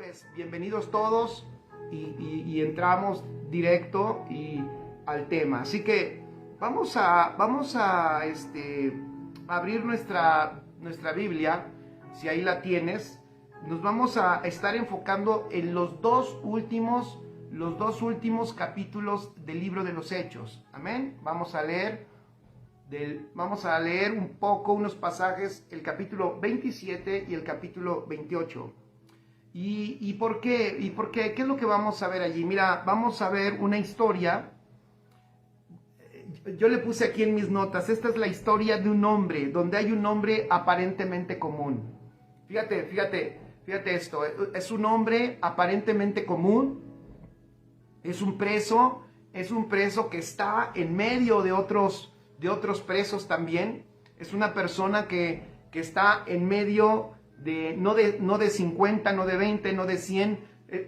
pues bienvenidos todos y entramos directo al tema. Así que vamos a abrir nuestra Biblia, si ahí la tienes. Nos vamos a estar enfocando en los dos últimos capítulos del libro de los Hechos. Amén. Vamos a leer un poco, unos pasajes, el capítulo 27 y el capítulo 28. ¿Y por qué? ¿Qué es lo que vamos a ver allí? Mira, vamos a ver una historia. Yo le puse aquí en mis notas, esta es la historia de un hombre, donde hay un hombre aparentemente común. Fíjate esto, es un hombre aparentemente común, es un preso que está en medio de otros presos también. Es una persona que está en medio de no de 50, no de 20, no de 100.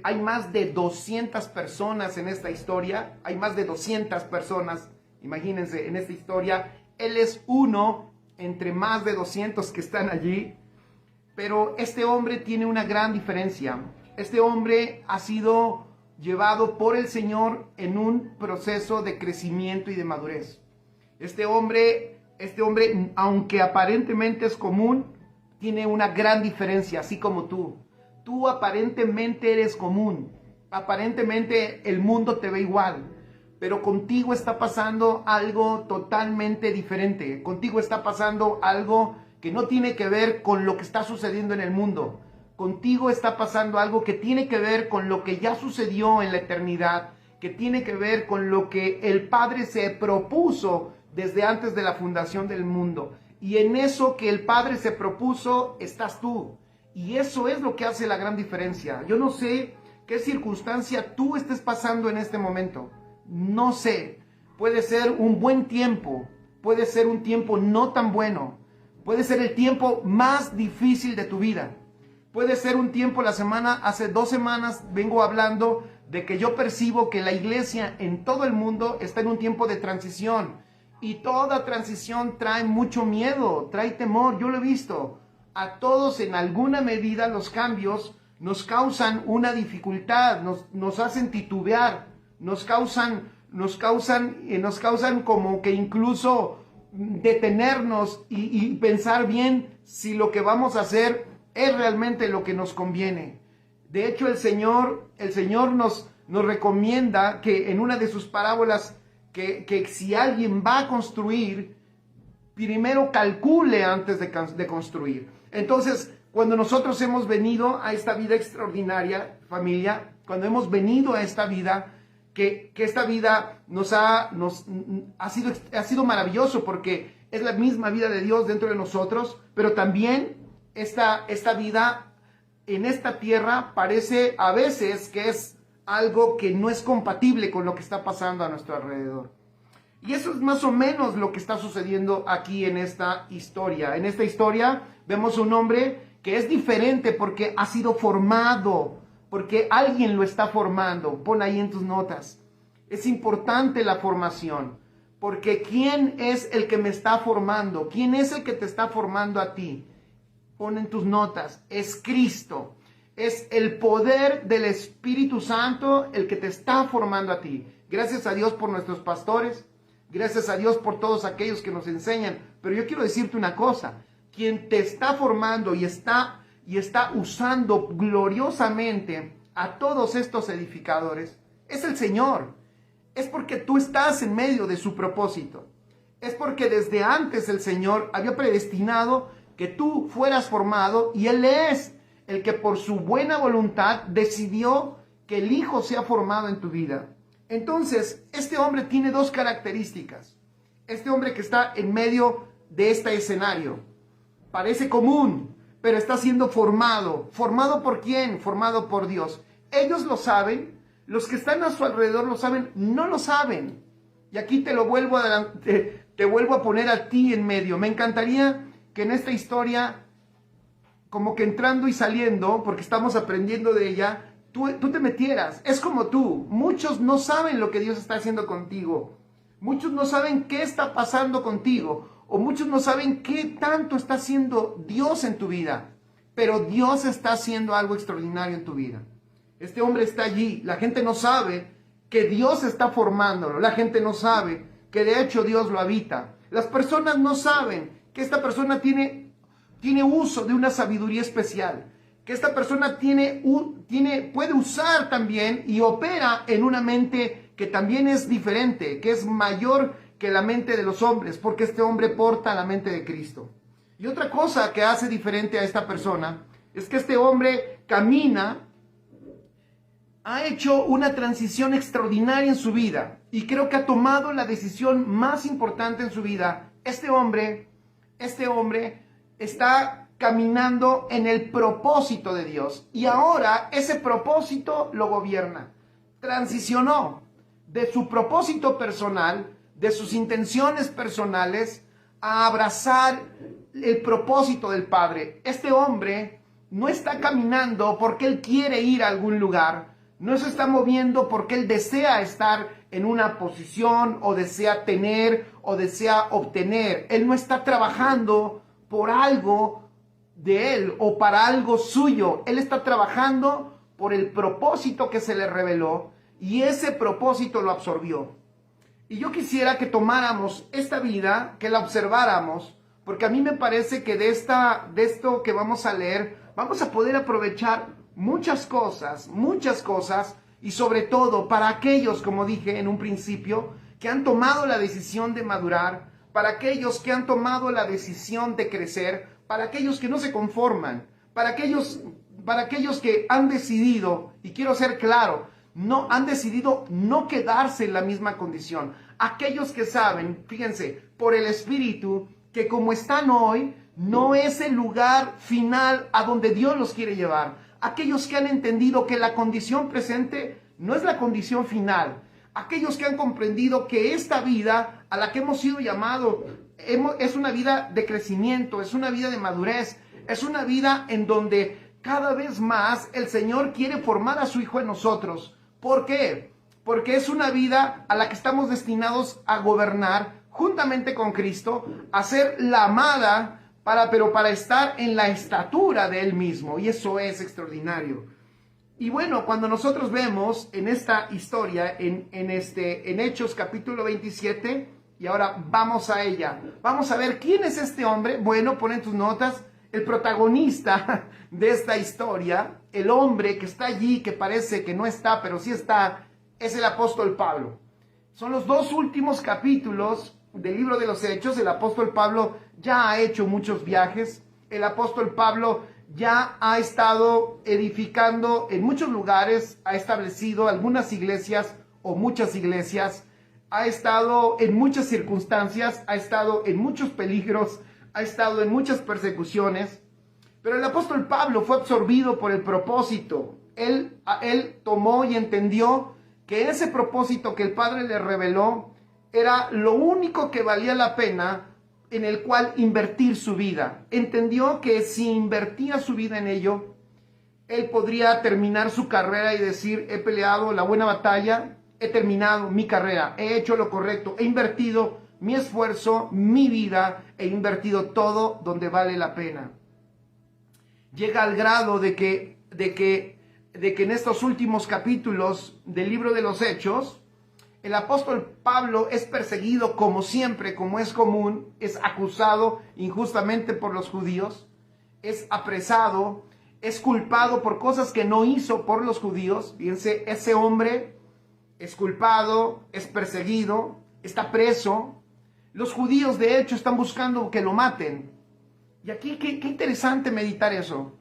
Hay más de 200 personas en esta historia. Hay más de 200 personas, imagínense, en esta historia. Él es uno entre más de 200 que están allí. Pero este hombre tiene una gran diferencia. Este hombre ha sido llevado por el Señor en un proceso de crecimiento y de madurez. Este hombre, aunque aparentemente es común, tiene una gran diferencia, así como tú. Tú aparentemente eres común, aparentemente el mundo te ve igual, pero contigo está pasando algo totalmente diferente. Contigo está pasando algo que no tiene que ver con lo que está sucediendo en el mundo. Contigo está pasando algo que tiene que ver con lo que ya sucedió en la eternidad, que tiene que ver con lo que el Padre se propuso desde antes de la fundación del mundo. Y en eso que el Padre se propuso, estás tú. Y eso es lo que hace la gran diferencia. Yo no sé qué circunstancia tú estés pasando en este momento. No sé. Puede ser un buen tiempo. Puede ser un tiempo no tan bueno. Puede ser el tiempo más difícil de tu vida. Puede ser un tiempo, hace 2 semanas vengo hablando de que yo percibo que la iglesia en todo el mundo está en un tiempo de transición. Y toda transición trae mucho miedo, trae temor, yo lo he visto. A todos en alguna medida los cambios nos causan una dificultad, nos hacen titubear, nos causan como que incluso detenernos y pensar bien si lo que vamos a hacer es realmente lo que nos conviene. De hecho, el Señor nos recomienda que en una de sus parábolas, que si alguien va a construir, primero calcule antes de construir. Entonces, cuando nosotros hemos venido a esta vida extraordinaria, familia, cuando hemos venido a esta vida, que esta vida ha sido maravilloso, porque es la misma vida de Dios dentro de nosotros, pero también esta vida en esta tierra parece a veces que es algo que no es compatible con lo que está pasando a nuestro alrededor. Y eso es más o menos lo que está sucediendo aquí en esta historia. En esta historia vemos un hombre que es diferente porque ha sido formado, porque alguien lo está formando. Pon ahí en tus notas. Es importante la formación, porque ¿quién es el que me está formando? ¿Quién es el que te está formando a ti? Pon en tus notas. Es Cristo. Es el poder del Espíritu Santo el que te está formando a ti. Gracias a Dios por nuestros pastores. Gracias a Dios por todos aquellos que nos enseñan. Pero yo quiero decirte una cosa. Quien te está formando y está usando gloriosamente a todos estos edificadores es el Señor. Es porque tú estás en medio de su propósito. Es porque desde antes el Señor había predestinado que tú fueras formado, y Él es el que por su buena voluntad decidió que el Hijo sea formado en tu vida. Entonces, este hombre tiene 2 características. Este hombre que está en medio de este escenario parece común, pero está siendo formado. ¿Formado por quién? Formado por Dios. Ellos lo saben, los que están a su alrededor lo saben, no lo saben. Y aquí te vuelvo a poner a ti en medio. Me encantaría que en esta historia, como que entrando y saliendo, porque estamos aprendiendo de ella, tú te metieras. Es como tú. Muchos no saben lo que Dios está haciendo contigo. Muchos no saben qué está pasando contigo. O muchos no saben qué tanto está haciendo Dios en tu vida. pero Dios está haciendo algo extraordinario en tu vida. Este hombre está allí, la gente no sabe que Dios está formándolo, la gente no sabe que de hecho Dios lo habita. Las personas no saben que esta persona tiene uso de una sabiduría especial, que esta persona puede usar también y opera en una mente que también es diferente, que es mayor que la mente de los hombres, porque este hombre porta la mente de Cristo. Y otra cosa que hace diferente a esta persona es que este hombre ha hecho una transición extraordinaria en su vida y creo que ha tomado la decisión más importante en su vida. Este hombre está caminando en el propósito de Dios y ahora ese propósito lo gobierna. Transicionó de su propósito personal, de sus intenciones personales, a abrazar el propósito del Padre. Este hombre no está caminando porque él quiere ir a algún lugar, no se está moviendo porque él desea estar en una posición o desea tener o desea obtener. Él no está trabajando por algo de él o para algo suyo. Él está trabajando por el propósito que se le reveló y ese propósito lo absorbió. Y yo quisiera que tomáramos esta vida, que la observáramos, porque a mí me parece que de esto que vamos a leer, vamos a poder aprovechar muchas cosas, y sobre todo para aquellos, como dije en un principio, que han tomado la decisión de madurar, para aquellos que han tomado la decisión de crecer, para aquellos que no se conforman, para aquellos que han decidido, y quiero ser claro, han decidido no quedarse en la misma condición. Aquellos que saben, fíjense, por el Espíritu, que como están hoy, no es el lugar final a donde Dios los quiere llevar. Aquellos que han entendido que la condición presente no es la condición final. Aquellos que han comprendido que esta vida a la que hemos sido llamados es una vida de crecimiento, es una vida de madurez, es una vida en donde cada vez más el Señor quiere formar a su Hijo en nosotros. ¿Por qué? Porque es una vida a la que estamos destinados a gobernar juntamente con Cristo, a ser la amada, pero para estar en la estatura de Él mismo, y eso es extraordinario. Y bueno, cuando nosotros vemos en esta historia, en Hechos capítulo 27, y ahora vamos a ella, vamos a ver quién es este hombre. Bueno, pon en tus notas, el protagonista de esta historia, el hombre que está allí, que parece que no está, pero sí está, es el apóstol Pablo. Son los dos últimos capítulos del libro de los Hechos. El apóstol Pablo ya ha hecho muchos viajes. El apóstol Pablo ya ha estado edificando en muchos lugares, ha establecido algunas iglesias o muchas iglesias, ha estado en muchas circunstancias, ha estado en muchos peligros, ha estado en muchas persecuciones. Pero el apóstol Pablo fue absorbido por el propósito. Él tomó y entendió que ese propósito que el Padre le reveló era lo único que valía la pena, en el cual invertir su vida. Entendió que si invertía su vida en ello, él podría terminar su carrera y decir: he peleado la buena batalla, he terminado mi carrera, he hecho lo correcto, he invertido mi esfuerzo, mi vida, he invertido todo donde vale la pena. Llega al grado de que en estos últimos capítulos del libro de los Hechos, el apóstol Pablo es perseguido como siempre, como es común, es acusado injustamente por los judíos, es apresado, es culpado por cosas que no hizo por los judíos. Fíjense, ese hombre es culpado, es perseguido, está preso. Los judíos de hecho están buscando que lo maten. Y aquí qué interesante meditar eso,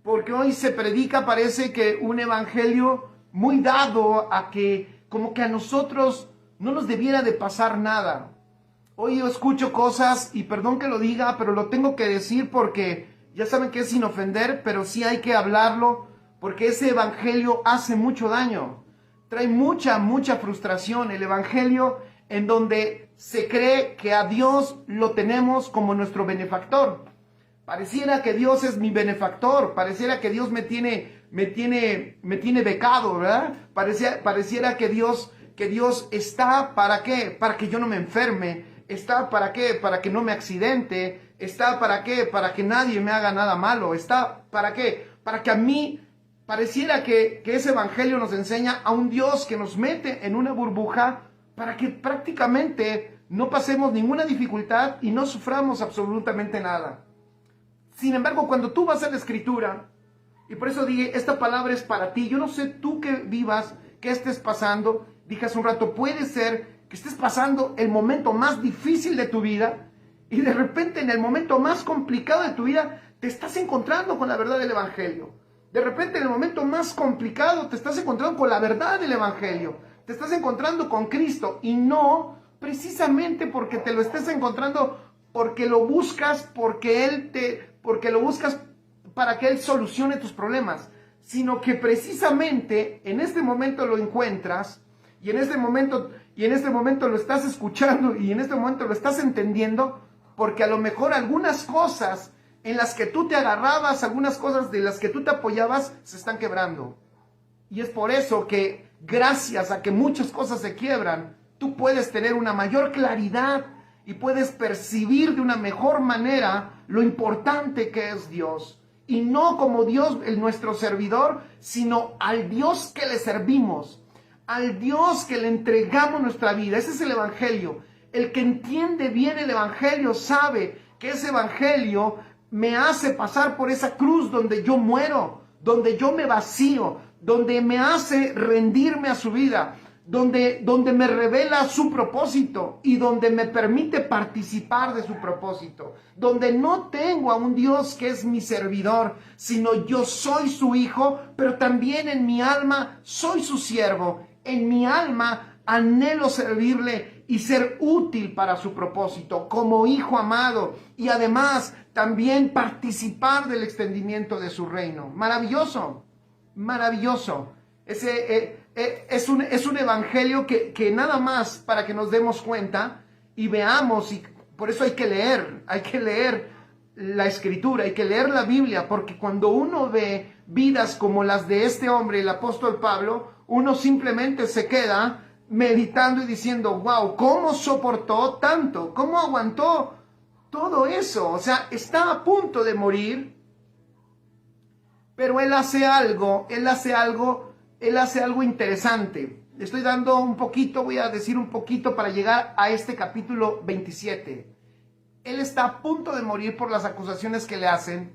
porque hoy se predica, parece que un evangelio muy dado a que como que a nosotros no nos debiera de pasar nada. Hoy yo escucho cosas, y perdón que lo diga, pero lo tengo que decir porque ya saben que es sin ofender, pero sí hay que hablarlo, porque ese evangelio hace mucho daño. Trae mucha frustración el evangelio en donde se cree que a Dios lo tenemos como nuestro benefactor. Pareciera que Dios es mi benefactor, pareciera que Dios me tiene becado, ¿verdad? Pareciera que Dios está, ¿para qué? Para que yo no me enferme. Está, ¿para qué? Para que no me accidente. Está ¿para qué? Para que nadie me haga nada malo. Está ¿para qué? Para que a mí pareciera que ese evangelio nos enseña a un Dios que nos mete en una burbuja para que prácticamente no pasemos ninguna dificultad y no suframos absolutamente nada. Sin embargo, cuando tú vas a la Escritura, y por eso dije, esta palabra es para ti. Yo no sé tú que vivas, que estés pasando. Dije hace un rato, puede ser que estés pasando el momento más difícil de tu vida y de repente en el momento más complicado de tu vida te estás encontrando con la verdad del Evangelio. De repente en el momento más complicado te estás encontrando con la verdad del Evangelio. Te estás encontrando con Cristo y no precisamente porque te lo estés encontrando porque lo buscas, porque lo buscas para que Él solucione tus problemas, sino que precisamente en este momento lo encuentras y en este momento lo estás escuchando y en este momento lo estás entendiendo porque a lo mejor algunas cosas en las que tú te agarrabas, algunas cosas de las que tú te apoyabas se están quebrando. Y es por eso que gracias a que muchas cosas se quiebran, tú puedes tener una mayor claridad y puedes percibir de una mejor manera lo importante que es Dios. Y no como Dios, nuestro servidor, sino al Dios que le servimos, al Dios que le entregamos nuestra vida. Ese es el Evangelio. El que entiende bien el Evangelio sabe que ese Evangelio me hace pasar por esa cruz donde yo muero, donde yo me vacío, donde me hace rendirme a su vida, donde me revela su propósito y donde me permite participar de su propósito, donde no tengo a un Dios que es mi servidor, sino yo soy su hijo, pero también en mi alma soy su siervo, en mi alma anhelo servirle y ser útil para su propósito como hijo amado y además también participar del extendimiento de su reino. Maravilloso, maravilloso. Es un evangelio que nada más para que nos demos cuenta y veamos, y por eso hay que leer la Escritura, hay que leer la Biblia, porque cuando uno ve vidas como las de este hombre, el apóstol Pablo, uno simplemente se queda meditando y diciendo, wow, ¿cómo soportó tanto? ¿Cómo aguantó todo eso? O sea, está a punto de morir, pero él hace algo interesante. Le estoy dando un poquito, voy a decir un poquito para llegar a este capítulo 27. Él está a punto de morir por las acusaciones que le hacen,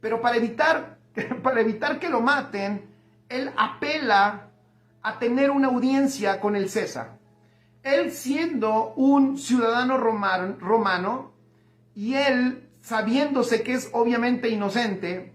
pero para evitar que lo maten, él apela a tener una audiencia con el César. Él siendo un ciudadano romano y él sabiéndose que es obviamente inocente,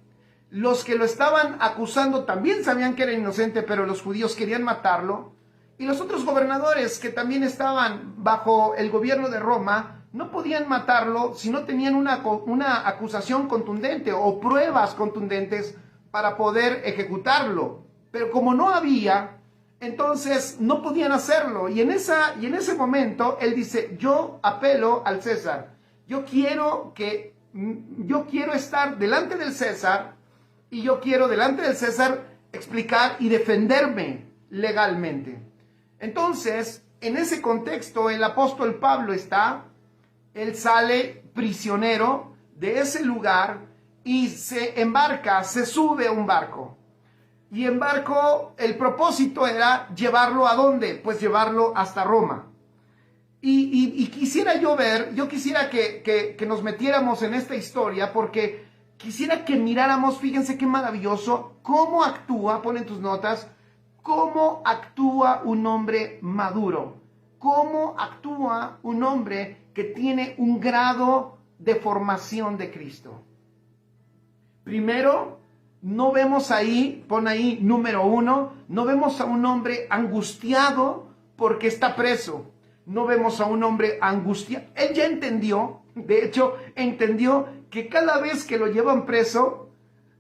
los que lo estaban acusando también sabían que era inocente, pero los judíos querían matarlo. Y los otros gobernadores que también estaban bajo el gobierno de Roma no podían matarlo si no tenían una acusación contundente o pruebas contundentes para poder ejecutarlo. Pero como no había, entonces no podían hacerlo. Y en ese momento él dice, yo apelo al César. Yo quiero estar delante del César. Y yo quiero delante del César explicar y defenderme legalmente. Entonces, en ese contexto, el apóstol Pablo él sale prisionero de ese lugar y se embarca, se sube a un barco. Y en barco, el propósito era llevarlo ¿a dónde? Pues llevarlo hasta Roma. Y quisiera yo quisiera que nos metiéramos en esta historia porque quisiera que miráramos, fíjense qué maravilloso, cómo actúa, pon en tus notas, cómo actúa un hombre maduro, cómo actúa un hombre que tiene un grado de formación de Cristo. Primero, no vemos ahí, pon ahí número 1, no vemos a un hombre angustiado porque está preso. No vemos a un hombre angustiado. Él ya entendió, de hecho, entendió que cada vez que lo llevan preso,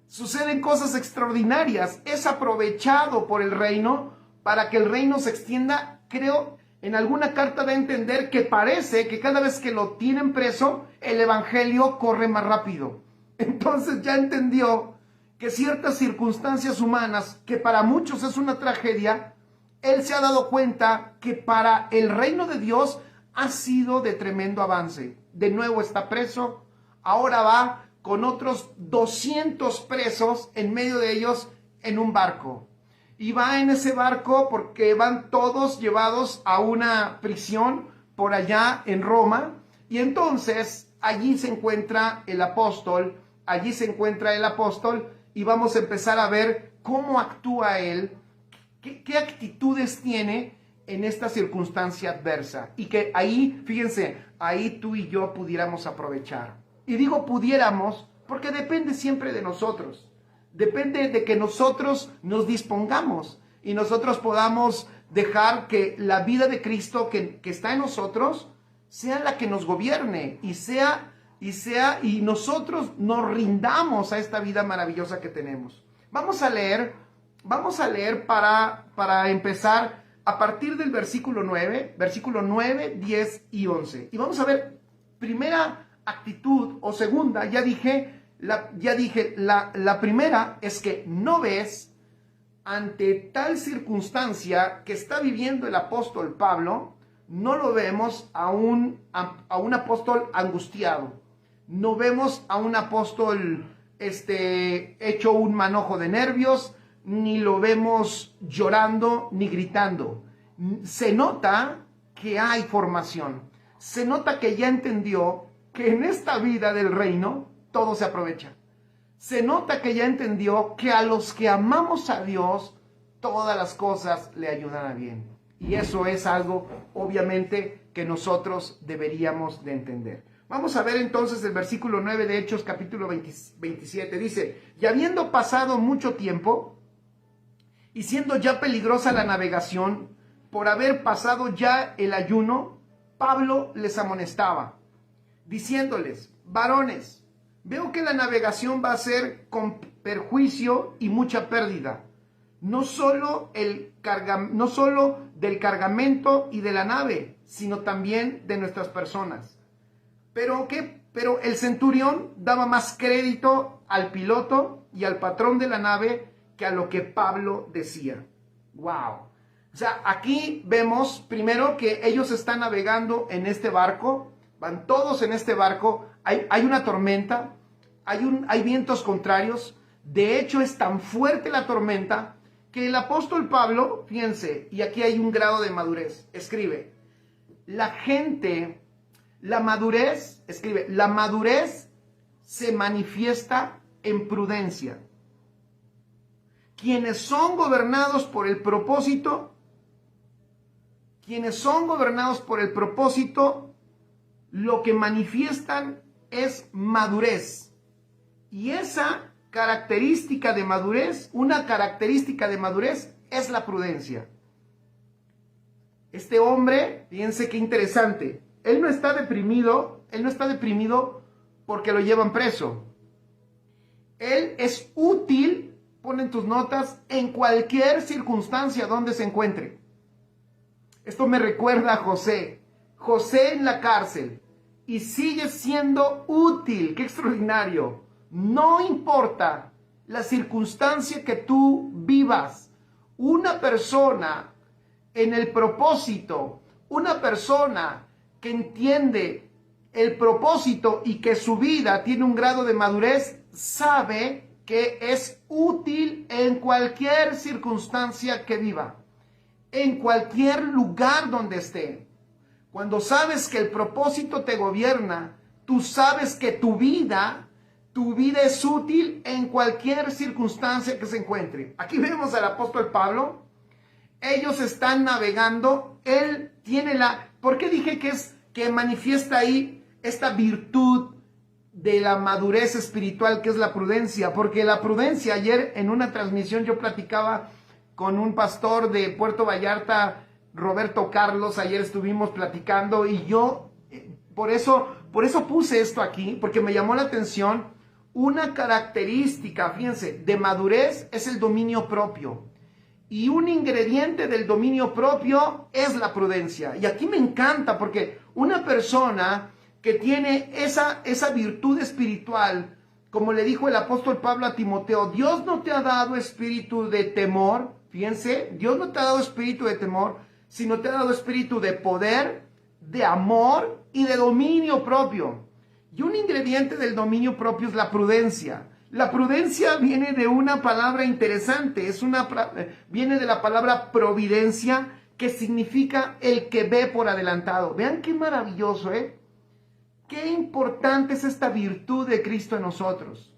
suceden cosas extraordinarias. Es aprovechado por el reino para que el reino se extienda. Creo, en alguna carta da a entender que parece que cada vez que lo tienen preso, el evangelio corre más rápido. Entonces ya entendió que ciertas circunstancias humanas, que para muchos es una tragedia, él se ha dado cuenta que para el reino de Dios ha sido de tremendo avance. De nuevo está preso, ahora va con otros 200 presos en medio de ellos en un barco. Y va en ese barco porque van todos llevados a una prisión por allá en Roma. Y entonces allí se encuentra el apóstol, y vamos a empezar a ver cómo actúa él, qué actitudes tiene en esta circunstancia adversa. Y que ahí, fíjense, ahí tú y yo pudiéramos aprovechar. Y digo pudiéramos porque depende siempre de nosotros. Depende de que nosotros nos dispongamos y nosotros podamos dejar que la vida de Cristo que está en nosotros sea la que nos gobierne y nosotros nos rindamos a esta vida maravillosa que tenemos. Vamos a leer para empezar a partir del versículo 9, 10 y 11. Y vamos a ver primera actitud o segunda, ya dije, la primera es que no ves ante tal circunstancia que está viviendo el apóstol Pablo, no lo vemos a un apóstol angustiado, no vemos a un apóstol hecho un manojo de nervios, ni lo vemos llorando ni gritando. Se nota que hay formación, se nota que ya entendió que en esta vida del reino todo se aprovecha. Se nota que ya entendió que a los que amamos a Dios, todas las cosas le ayudan a bien. Y eso es algo, obviamente, que nosotros deberíamos de entender. Vamos a ver entonces el versículo 9 de Hechos, capítulo 27. Dice, y habiendo pasado mucho tiempo, y siendo ya peligrosa la navegación, por haber pasado ya el ayuno, Pablo les amonestaba, diciéndoles, varones, veo que la navegación va a ser con perjuicio y mucha pérdida, no solo del cargamento y de la nave, sino también de nuestras personas. Pero el centurión daba más crédito al piloto y al patrón de la nave que a lo que Pablo decía. ¡Wow! O sea, aquí vemos primero que ellos están navegando en este barco, van todos en este barco, hay una tormenta, hay vientos contrarios. De hecho, es tan fuerte la tormenta que el apóstol Pablo, fíjense, y aquí hay un grado de madurez, escribe, la madurez se manifiesta en prudencia. Quienes son gobernados por el propósito, lo que manifiestan es madurez. Y esa característica de madurez, una característica de madurez es la prudencia. Este hombre, fíjense qué interesante, él no está deprimido porque lo llevan preso. Él es útil, ponen tus notas, en cualquier circunstancia donde se encuentre. Esto me recuerda a José en la cárcel, y sigue siendo útil. ¡Qué extraordinario! No importa la circunstancia que tú vivas, una persona en el propósito, una persona que entiende el propósito y que su vida tiene un grado de madurez, sabe que es útil en cualquier circunstancia que viva, en cualquier lugar donde esté. Cuando sabes que el propósito te gobierna, tú sabes que tu vida es útil en cualquier circunstancia que se encuentre. Aquí vemos al apóstol Pablo. Ellos están navegando. Él tiene ¿por qué dije que manifiesta ahí esta virtud de la madurez espiritual que es la prudencia? Porque la prudencia, ayer en una transmisión yo platicaba con un pastor de Puerto Vallarta, Roberto Carlos, ayer estuvimos platicando y yo por eso puse esto aquí, porque me llamó la atención. Una característica, fíjense, de madurez es el dominio propio. Y un ingrediente del dominio propio es la prudencia. Y aquí me encanta porque una persona que tiene esa virtud espiritual, como le dijo el apóstol Pablo a Timoteo, Dios no te ha dado espíritu de temor, fíjense, Dios no te ha dado espíritu de temor, sino te ha dado espíritu de poder, de amor y de dominio propio. Y un ingrediente del dominio propio es la prudencia. La prudencia viene de una palabra interesante, viene de la palabra providencia, que significa el que ve por adelantado. Vean qué maravilloso, ¿eh? Qué importante es esta virtud de Cristo en nosotros.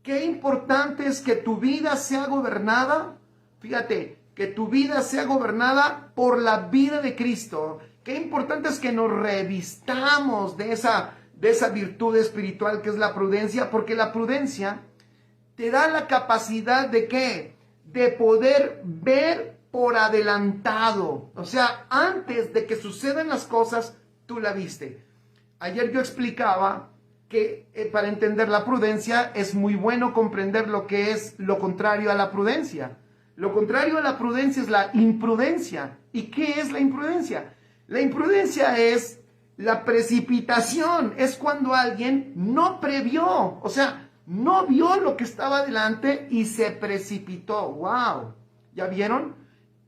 Qué importante es que tu vida sea gobernada, fíjate, que tu vida sea gobernada por la vida de Cristo. Qué importante es que nos revistamos de esa virtud espiritual que es la prudencia, porque la prudencia te da la capacidad de ¿qué? De poder ver por adelantado. O sea, antes de que sucedan las cosas, tú la viste. Ayer yo explicaba que para entender la prudencia es muy bueno comprender lo que es lo contrario a la prudencia. Lo contrario a la prudencia es la imprudencia. ¿Y qué es la imprudencia? La imprudencia es la precipitación, es cuando alguien no previó, o sea, no vio lo que estaba delante y se precipitó. ¡Wow! ¿Ya vieron?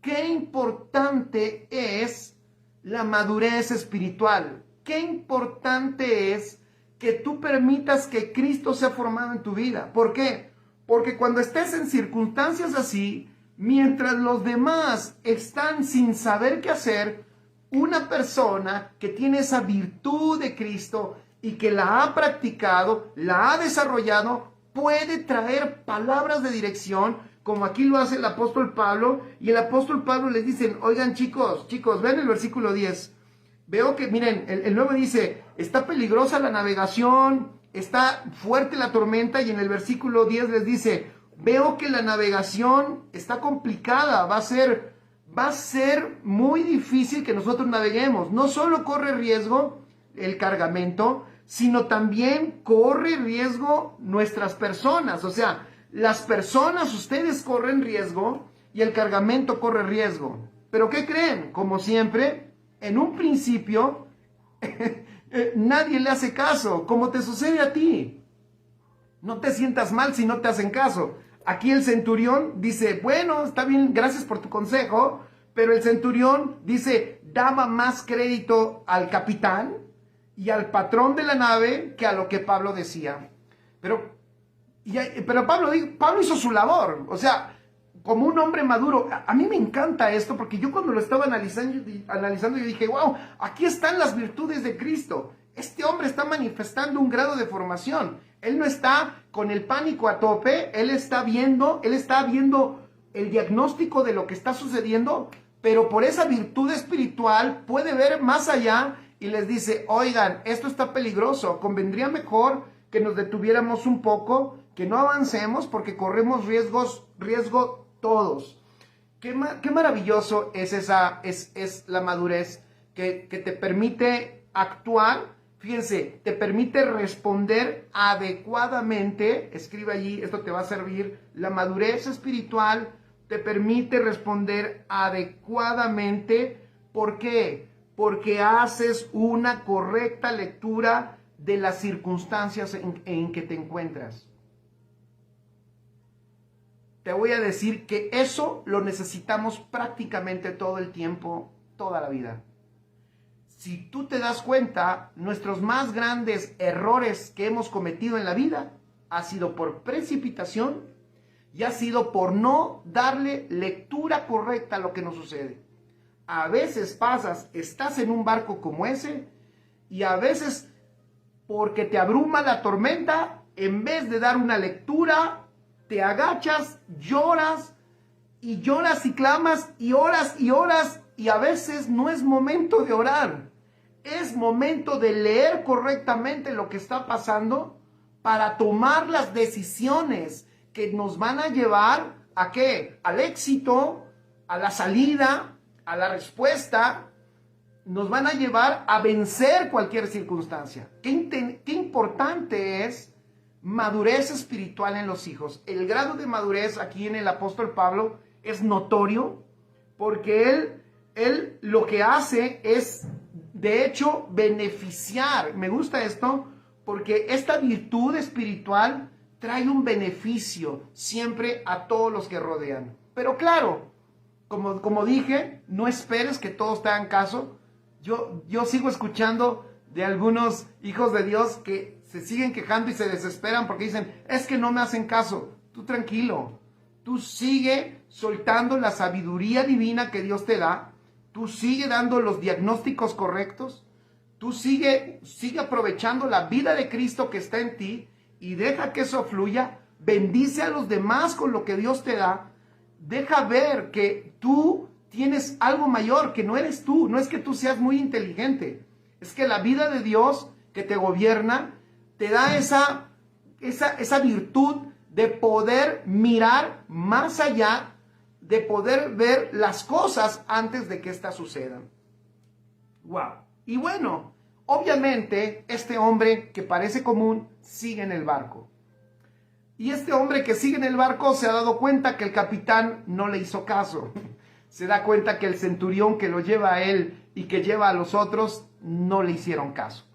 Qué importante es la madurez espiritual. Qué importante es que tú permitas que Cristo sea formado en tu vida. ¿Por qué? Porque cuando estés en circunstancias así, mientras los demás están sin saber qué hacer, una persona que tiene esa virtud de Cristo y que la ha practicado, la ha desarrollado, puede traer palabras de dirección, como aquí lo hace el apóstol Pablo. Y el apóstol Pablo les dice, oigan chicos, ven el versículo 10. Veo que, miren, el 9 dice, está peligrosa la navegación, está fuerte la tormenta, y en el versículo 10 les dice, veo que la navegación está complicada, va a ser muy difícil que nosotros naveguemos. No solo corre riesgo el cargamento, sino también corre riesgo nuestras personas. O sea, las personas, ustedes corren riesgo y el cargamento corre riesgo. ¿Pero qué creen? Como siempre, en un principio, nadie le hace caso, como te sucede a ti. No te sientas mal si no te hacen caso. Aquí el centurión dice, bueno, está bien, gracias por tu consejo, pero el centurión dice, daba más crédito al capitán y al patrón de la nave que a lo que Pablo decía. Pero Pablo hizo su labor, o sea, como un hombre maduro. A mí me encanta esto, porque yo cuando lo estaba analizando yo dije, wow, aquí están las virtudes de Cristo. Este hombre está manifestando un grado de formación. Él no está con el pánico a tope, él está viendo el diagnóstico de lo que está sucediendo, pero por esa virtud espiritual puede ver más allá y les dice, oigan, esto está peligroso, convendría mejor que nos detuviéramos un poco, que no avancemos porque corremos riesgo todos. Qué maravilloso es la madurez que te permite actuar. Fíjense, te permite responder adecuadamente. Escribe allí, esto te va a servir. La madurez espiritual te permite responder adecuadamente. ¿Por qué? Porque haces una correcta lectura de las circunstancias en que te encuentras. Te voy a decir que eso lo necesitamos prácticamente todo el tiempo, toda la vida. Si tú te das cuenta, nuestros más grandes errores que hemos cometido en la vida ha sido por precipitación y ha sido por no darle lectura correcta a lo que nos sucede. A veces estás en un barco como ese, y a veces porque te abruma la tormenta, en vez de dar una lectura, te agachas, lloras y clamas y oras, y a veces no es momento de orar. Es momento de leer correctamente lo que está pasando para tomar las decisiones que nos van a llevar ¿a qué? Al éxito, a la salida, a la respuesta. Nos van a llevar a vencer cualquier circunstancia. Qué importante es madurez espiritual en los hijos. El grado de madurez aquí en el apóstol Pablo es notorio, porque él lo que hace es, de hecho, beneficiar. Me gusta esto, porque esta virtud espiritual trae un beneficio siempre a todos los que rodean. Pero claro, como dije, no esperes que todos te hagan caso. Yo sigo escuchando de algunos hijos de Dios que se siguen quejando y se desesperan porque dicen, es que no me hacen caso. Tú tranquilo, tú sigue soltando la sabiduría divina que Dios te da, tú sigue dando los diagnósticos correctos, tú sigue aprovechando la vida de Cristo que está en ti y deja que eso fluya, bendice a los demás con lo que Dios te da, deja ver que tú tienes algo mayor, que no eres tú, no es que tú seas muy inteligente, es que la vida de Dios que te gobierna te da esa virtud de poder mirar más allá, de poder ver las cosas antes de que éstas sucedan. Wow. Y bueno, obviamente este hombre que parece común sigue en el barco. Y este hombre que sigue en el barco se ha dado cuenta que el capitán no le hizo caso. Se da cuenta que el centurión que lo lleva a él y que lleva a los otros no le hicieron caso.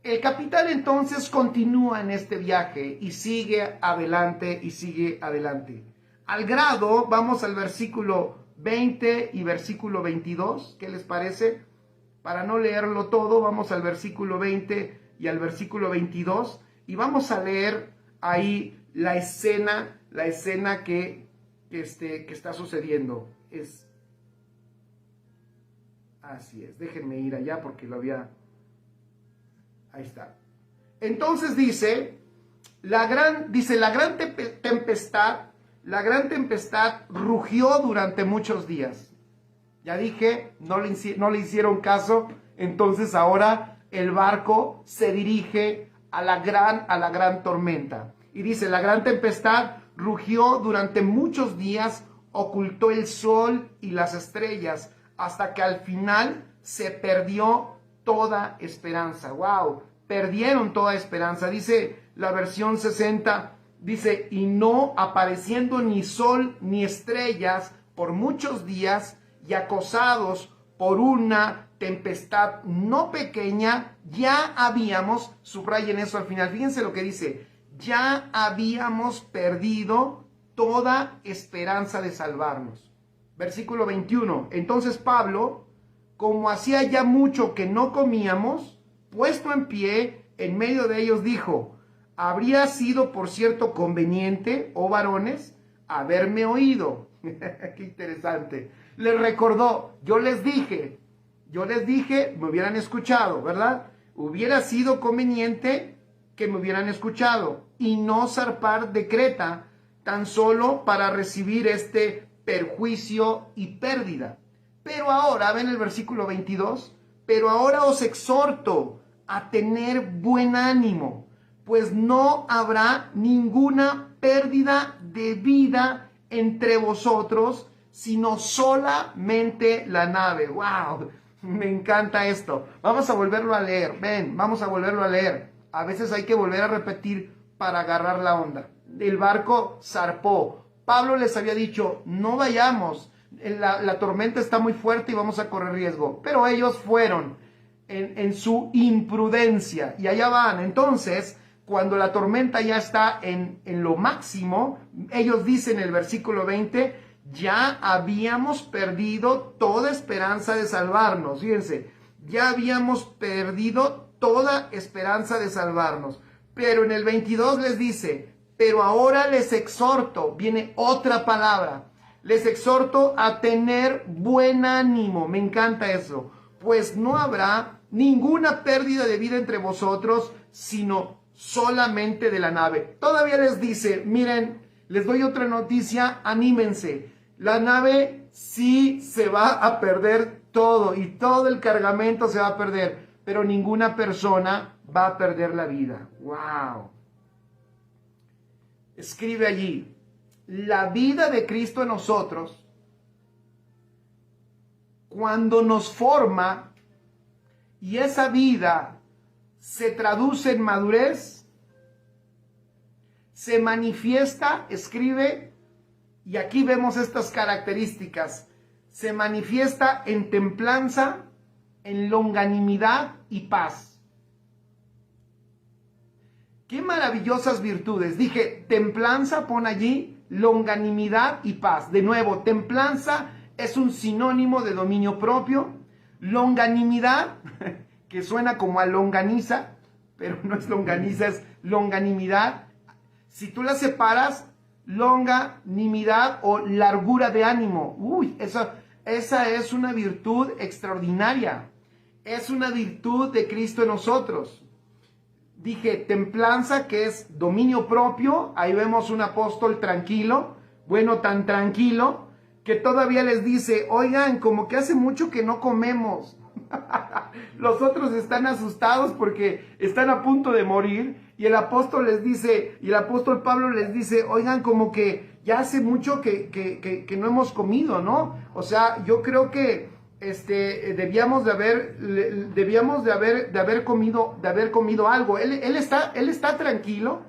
El capitán entonces continúa en este viaje y sigue adelante y sigue adelante. Al grado, vamos al versículo 20 y versículo 22, ¿qué les parece? Para no leerlo todo, vamos al versículo 20 y al versículo 22 y vamos a leer ahí la escena que está sucediendo. Así es, déjenme ir allá porque lo había... Ahí está. Entonces dice, la gran tempestad rugió durante muchos días. Ya dije, no le hicieron caso, entonces ahora el barco se dirige a la gran tormenta. Y dice, la gran tempestad rugió durante muchos días, ocultó el sol y las estrellas, hasta que al final se perdió toda esperanza. ¡Wow! Perdieron toda esperanza. Dice la versión 60, dice, y no apareciendo ni sol ni estrellas por muchos días y acosados por una tempestad no pequeña, ya habíamos, subrayen eso al final, fíjense lo que dice, ya habíamos perdido toda esperanza de salvarnos. Versículo 21, entonces Pablo, como hacía ya mucho que no comíamos, puesto en pie en medio de ellos, dijo, habría sido por cierto conveniente, oh varones, haberme oído. Qué interesante. Les recordó, yo les dije, me hubieran escuchado, ¿verdad? Hubiera sido conveniente que me hubieran escuchado y no zarpar de Creta tan solo para recibir este perjuicio y pérdida. Pero ahora, ven el versículo 22, pero ahora os exhorto a tener buen ánimo, pues no habrá ninguna pérdida de vida entre vosotros, sino solamente la nave. ¡Wow! Me encanta esto. Vamos a volverlo a leer. Ven, vamos a volverlo a leer. A veces hay que volver a repetir para agarrar la onda. El barco zarpó. Pablo les había dicho, no vayamos. La tormenta está muy fuerte y vamos a correr riesgo. Pero ellos fueron en su imprudencia y allá van. Entonces, cuando la tormenta ya está en lo máximo, ellos dicen en el versículo 20, ya habíamos perdido toda esperanza de salvarnos. Fíjense, ya habíamos perdido toda esperanza de salvarnos. Pero en el 22 les dice, pero ahora les exhorto, viene otra palabra, les exhorto a tener buen ánimo. Me encanta eso. Pues no habrá ninguna pérdida de vida entre vosotros, sino solamente de la nave. Todavía les dice, miren, les doy otra noticia, anímense. La nave sí se va a perder todo y todo el cargamento se va a perder, pero ninguna persona va a perder la vida. ¡Wow! Escribe allí, la vida de Cristo en nosotros, cuando nos forma y esa vida se traduce en madurez, se manifiesta, escribe, y aquí vemos estas características, se manifiesta en templanza, en longanimidad y paz. Qué maravillosas virtudes. Dije, templanza, pon allí, longanimidad y paz. De nuevo, templanza es un sinónimo de dominio propio. Longanimidad, que suena como a longaniza, pero no es longaniza, es longanimidad. Si tú la separas, longanimidad o largura de ánimo. Uy, esa es una virtud extraordinaria. Es una virtud de Cristo en nosotros. Dije, templanza, que es dominio propio. Ahí vemos un apóstol tranquilo. Bueno, tan tranquilo que todavía les dice, oigan, como que hace mucho que no comemos. Los otros están asustados porque están a punto de morir. Y el apóstol les dice, y el apóstol Pablo les dice, oigan, como que ya hace mucho que no hemos comido, ¿no? O sea, yo creo que debíamos de haber comido algo. Él está tranquilo,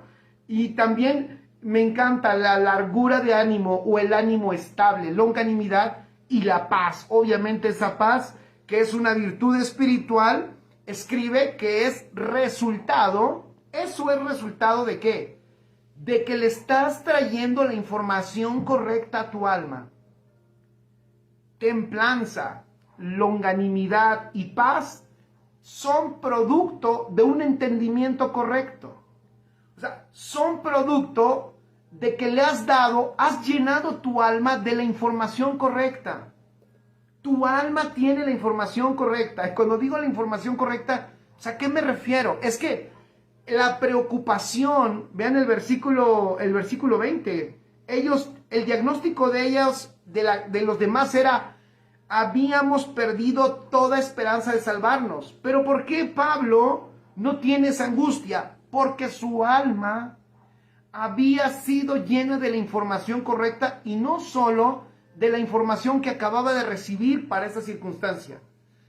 y también me encanta la largura de ánimo o el ánimo estable, longanimidad y la paz. Obviamente esa paz, que es una virtud espiritual, escribe que es resultado. ¿Eso es resultado de qué? De que le estás trayendo la información correcta a tu alma. Templanza, longanimidad y paz son producto de un entendimiento correcto. O sea, son producto de que le has llenado tu alma de la información correcta. Tu alma tiene la información correcta. Y cuando digo la información correcta, o sea, ¿a qué me refiero? Es que la preocupación, vean el versículo 20, el diagnóstico de ellos, de los demás era, habíamos perdido toda esperanza de salvarnos. Pero ¿por qué Pablo no tiene esa angustia? Porque su alma había sido llena de la información correcta, y no solo de la información que acababa de recibir para esa circunstancia,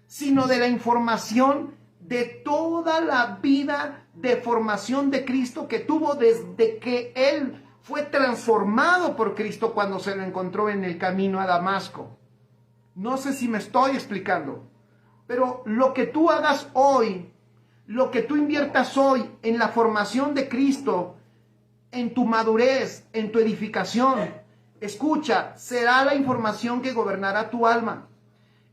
sino de la información de toda la vida de formación de Cristo que tuvo desde que él fue transformado por Cristo cuando se lo encontró en el camino a Damasco. No sé si me estoy explicando, pero lo que tú hagas hoy, lo que tú inviertas hoy en la formación de Cristo, en tu madurez, en tu edificación, escucha, será la información que gobernará tu alma.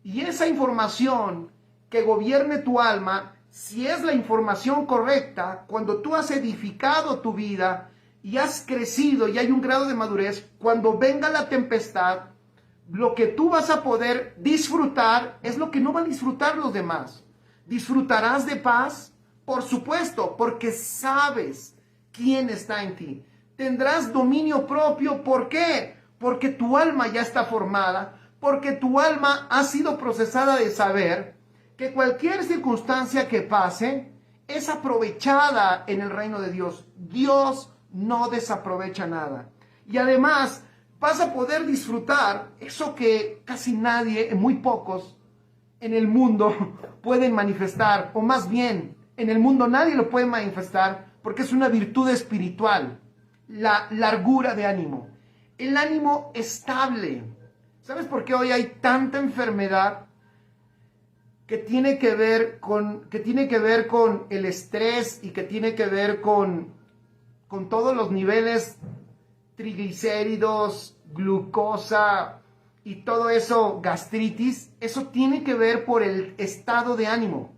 Y esa información que gobierne tu alma, si es la información correcta, cuando tú has edificado tu vida y has crecido y hay un grado de madurez, cuando venga la tempestad, lo que tú vas a poder disfrutar es lo que no van a disfrutar los demás. ¿Disfrutarás de paz? Por supuesto, porque sabes quién está en ti. Tendrás dominio propio. ¿Por qué? Porque tu alma ya está formada, porque tu alma ha sido procesada de saber que cualquier circunstancia que pase es aprovechada en el reino de Dios. Dios no desaprovecha nada. Y además vas a poder disfrutar eso que casi nadie, muy pocos en el mundo pueden manifestar, o más bien, en el mundo nadie lo puede manifestar, porque es una virtud espiritual, la largura de ánimo, el ánimo estable. ¿Sabes por qué hoy hay tanta enfermedad que tiene que ver con el estrés y que tiene que ver con todos los niveles, triglicéridos, glucosa y todo eso, gastritis? Eso tiene que ver por el estado de ánimo,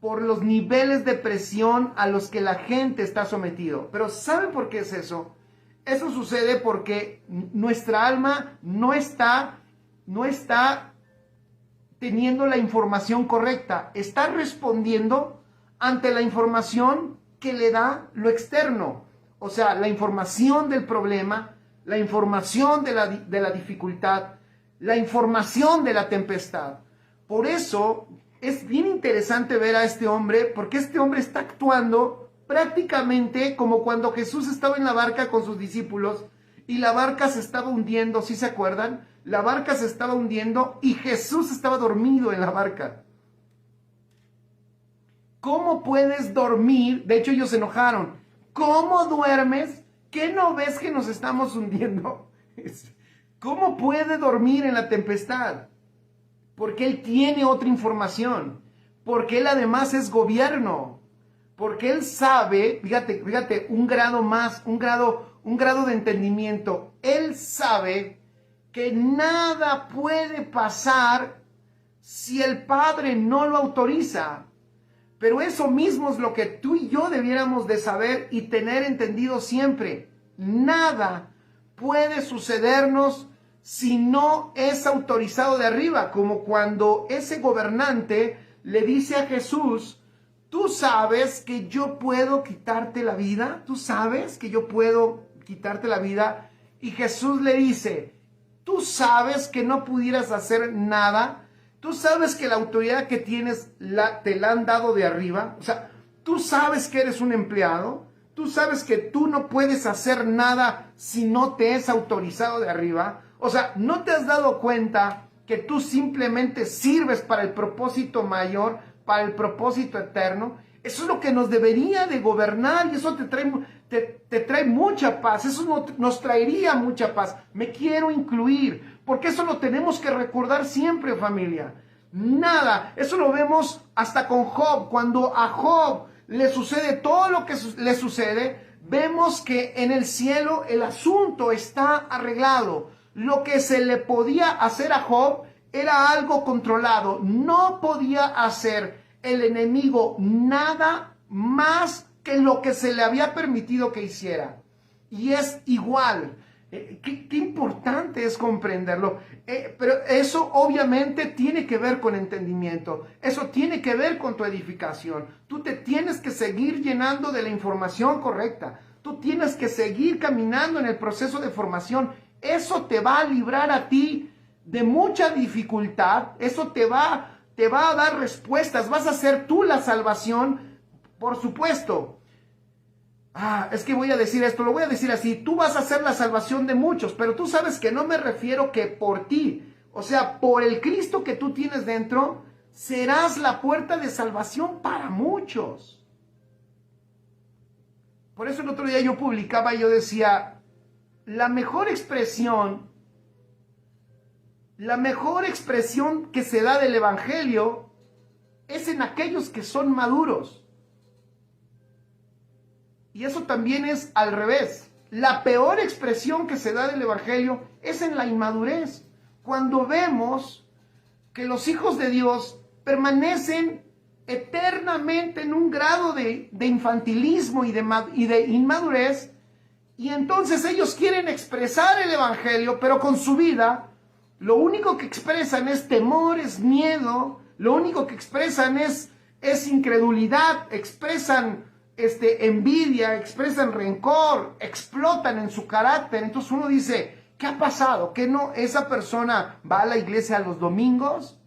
por los niveles de presión a los que la gente está sometido. Pero ¿saben por qué es eso? Eso sucede porque nuestra alma no está teniendo la información correcta, está respondiendo ante la información que le da lo externo. O sea, la información del problema, la información de la dificultad, la información de la tempestad. Por eso es bien interesante ver a este hombre, porque este hombre está actuando prácticamente como cuando Jesús estaba en la barca con sus discípulos y la barca se estaba hundiendo. ¿Sí se acuerdan? La barca se estaba hundiendo y Jesús estaba dormido en la barca. ¿Cómo puedes dormir? De hecho, ellos se enojaron. ¿Cómo duermes? ¿Qué no ves que nos estamos hundiendo? ¿Cómo puede dormir en la tempestad? Porque él tiene otra información. Porque él además es gobierno. Porque él sabe, fíjate, un grado más, un grado de entendimiento. Él sabe que nada puede pasar si el Padre no lo autoriza. Pero eso mismo es lo que tú y yo debiéramos de saber y tener entendido siempre. Nada puede sucedernos si no es autorizado de arriba, como cuando ese gobernante le dice a Jesús: ¿tú sabes que yo puedo quitarte la vida? ¿Tú sabes que yo puedo quitarte la vida? Y Jesús le dice: ¿tú sabes que no pudieras hacer nada? ¿Tú sabes que la autoridad que tienes te la han dado de arriba? O sea, ¿tú sabes que eres un empleado? ¿Tú sabes que tú no puedes hacer nada si no te es autorizado de arriba? O sea, ¿no te has dado cuenta que tú simplemente sirves para el propósito mayor, para el propósito eterno? Eso es lo que nos debería de gobernar y eso te trae mucha paz. Eso nos traería mucha paz. Me quiero incluir, porque eso lo tenemos que recordar siempre, familia. Nada, eso lo vemos hasta con Job. Cuando a Job le sucede todo lo que le sucede, vemos que en el cielo el asunto está arreglado. Lo que se le podía hacer a Job era algo controlado. No podía hacer el enemigo nada más que lo que se le había permitido que hiciera. Y es igual. Qué importante es comprenderlo. Pero eso obviamente tiene que ver con entendimiento. Eso tiene que ver con tu edificación. Tú te tienes que seguir llenando de la información correcta. Tú tienes que seguir caminando en el proceso de formación. Eso te va a librar a ti de mucha dificultad. Eso te va a dar respuestas. Vas a ser tú la salvación, por supuesto. Es que voy a decir esto, lo voy a decir así: tú vas a ser la salvación de muchos, pero tú sabes que no me refiero que por ti, o sea, por el Cristo que tú tienes dentro, serás la puerta de salvación para muchos. Por eso el otro día yo publicaba y yo decía: la mejor expresión que se da del Evangelio es en aquellos que son maduros. Y eso también es al revés. La peor expresión que se da del Evangelio es en la inmadurez. Cuando vemos que los hijos de Dios permanecen eternamente en un grado de infantilismo y de inmadurez, y entonces ellos quieren expresar el Evangelio, pero con su vida lo único que expresan es temor, es miedo, lo único que expresan es incredulidad, expresan envidia, expresan rencor, explotan en su carácter. Entonces uno dice: ¿qué ha pasado? ¿Que no esa persona va a la iglesia los domingos?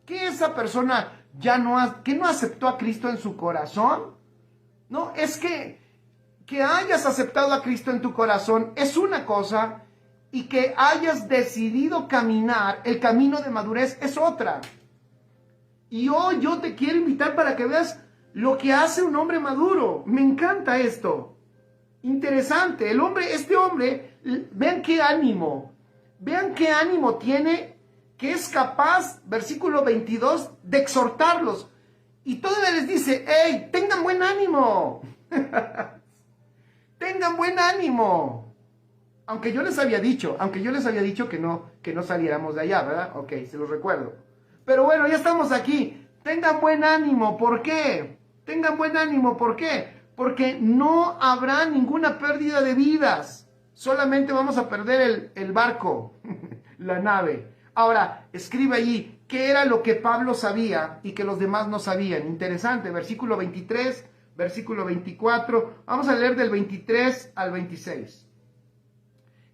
¿Que esa persona que no aceptó a Cristo en su corazón? No, es que hayas aceptado a Cristo en tu corazón es una cosa, y que hayas decidido caminar el camino de madurez es otra. Y hoy yo te quiero invitar para que veas lo que hace un hombre maduro. Me encanta esto. Interesante. Este hombre, vean qué ánimo tiene, que es capaz, versículo 22, de exhortarlos. Y todavía les dice: ¡hey, tengan buen ánimo! Tengan buen ánimo. Aunque yo les había dicho que no saliéramos de allá, ¿verdad? Ok, se los recuerdo. Pero bueno, ya estamos aquí. Tengan buen ánimo. ¿Por qué? Tengan buen ánimo. ¿Por qué? Porque no habrá ninguna pérdida de vidas. Solamente vamos a perder el barco, la nave. Ahora, escribe allí qué era lo que Pablo sabía y que los demás no sabían. Interesante, versículo 23, versículo 24. Vamos a leer del 23 al 26.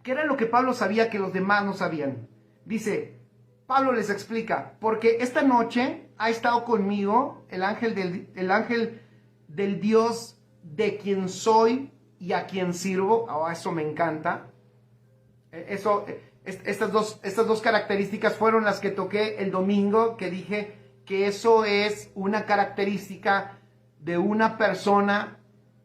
¿Qué era lo que Pablo sabía que los demás no sabían? Dice, Pablo les explica: porque esta noche ha estado conmigo el ángel del Dios de quien soy y a quien sirvo. Eso me encanta. Estas dos características fueron las que toqué el domingo, que dije que eso es una característica de una persona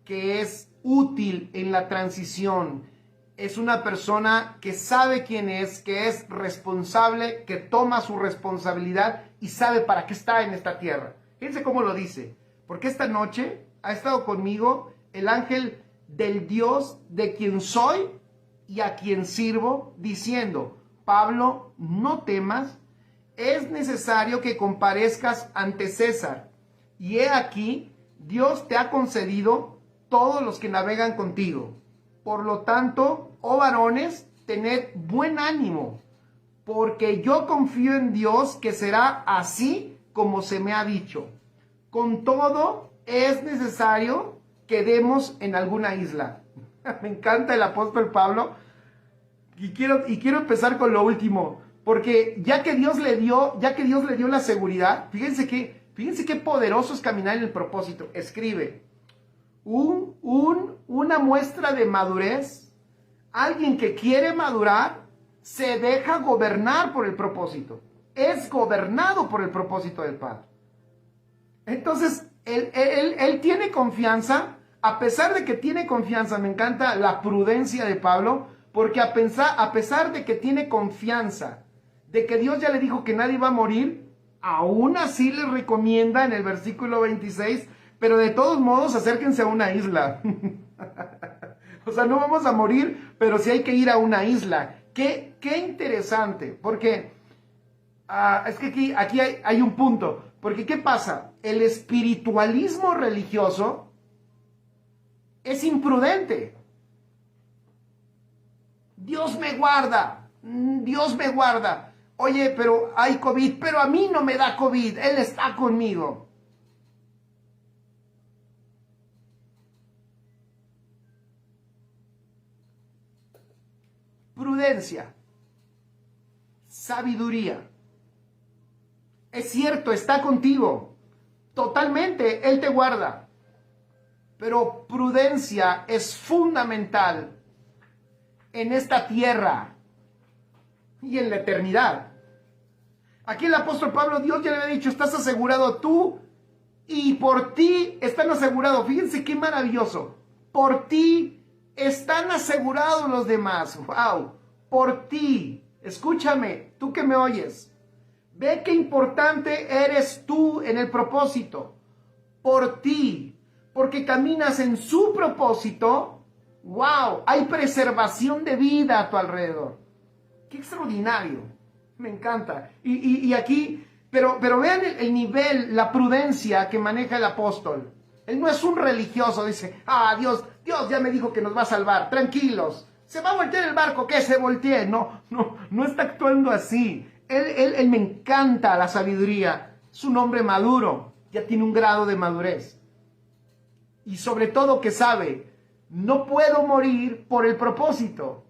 que es útil en la transición. Es una persona que sabe quién es, que es responsable, que toma su responsabilidad y sabe para qué está en esta tierra. Fíjense cómo lo dice: porque esta noche ha estado conmigo el ángel del Dios de quien soy y a quien sirvo, diciendo: Pablo, no temas, es necesario que comparezcas ante César. y he aquí, Dios te ha concedido todos los que navegan contigo. Por lo tanto, oh varones, tened buen ánimo, porque yo confío en Dios que será así como se me ha dicho. Con todo, es necesario que demos en alguna isla. Me encanta el apóstol Pablo. Y quiero empezar con lo último, porque ya que Dios le dio la seguridad, fíjense qué poderoso es caminar en el propósito. Escribe, una muestra de madurez, alguien que quiere madurar, se deja gobernar por el propósito, es gobernado por el propósito del Padre. Entonces, él tiene confianza, a pesar de que tiene confianza, me encanta la prudencia de Pablo, porque a pesar de que tiene confianza, de que Dios ya le dijo que nadie va a morir, aún así le recomienda en el versículo 26, pero de todos modos acérquense a una isla. O sea, no vamos a morir, pero sí hay que ir a una isla. Qué interesante, porque es que aquí hay un punto, porque ¿qué pasa? El espiritualismo religioso es imprudente. Dios me guarda, Dios me guarda. Oye, pero hay COVID, pero a mí no me da COVID, Él está conmigo. Prudencia, sabiduría. Es cierto, está contigo, totalmente, Él te guarda. Pero prudencia es fundamental en esta tierra y en la eternidad. Aquí el apóstol Pablo, Dios ya le había dicho, estás asegurado tú y por ti están asegurados. Fíjense qué maravilloso. Por ti están asegurados los demás. Wow. Por ti. Escúchame, tú que me oyes. Ve qué importante eres tú en el propósito. Por ti. Porque caminas en su propósito. ¡Wow! Hay preservación de vida a tu alrededor. ¡Qué extraordinario! Me encanta. Y aquí, pero vean el nivel, la prudencia que maneja el apóstol. Él no es un religioso, dice, Dios ya me dijo que nos va a salvar, tranquilos. Se va a voltear el barco, que se voltee. No está actuando así. Él me encanta la sabiduría. Es un hombre maduro, ya tiene un grado de madurez. Y sobre todo que sabe, no puedo morir por el propósito.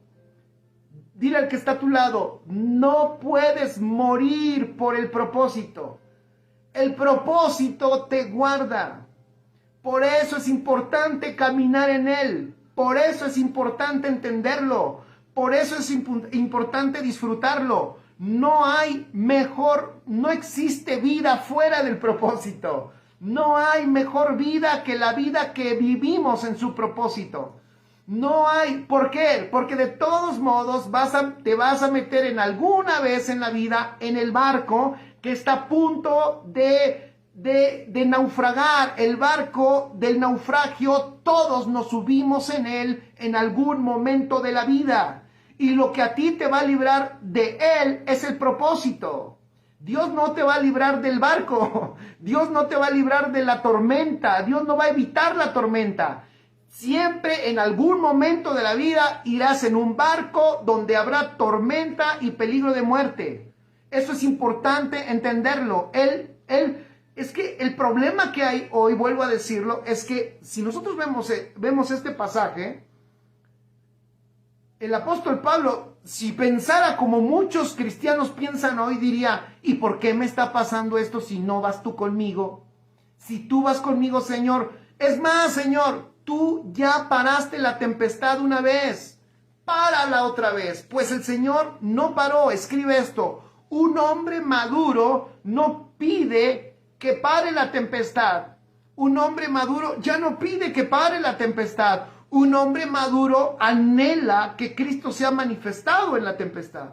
Dile al que está a tu lado, no puedes morir por el propósito. El propósito te guarda. Por eso es importante caminar en él. Por eso es importante entenderlo. Por eso es importante disfrutarlo. No existe vida fuera del propósito. No hay mejor vida que la vida que vivimos en su propósito. No hay. ¿Por qué? Porque de todos modos te vas a meter en alguna vez en la vida en el barco que está a punto de naufragar. El barco del naufragio, todos nos subimos en él en algún momento de la vida. Y lo que a ti te va a librar de él es el propósito. Dios no te va a librar del barco. Dios no te va a librar de la tormenta. Dios no va a evitar la tormenta. Siempre en algún momento de la vida irás en un barco donde habrá tormenta y peligro de muerte. Eso es importante entenderlo. Es que el problema que hay hoy, vuelvo a decirlo, es que si nosotros vemos este pasaje, el apóstol Pablo, si pensara como muchos cristianos piensan hoy, diría, ¿y por qué me está pasando esto si no vas tú conmigo? Si tú vas conmigo, Señor. Es más, Señor, tú ya paraste la tempestad una vez. Párala otra vez. Pues el Señor no paró. Escribe esto. Un hombre maduro no pide que pare la tempestad. Un hombre maduro ya no pide que pare la tempestad. Un hombre maduro anhela que Cristo sea manifestado en la tempestad.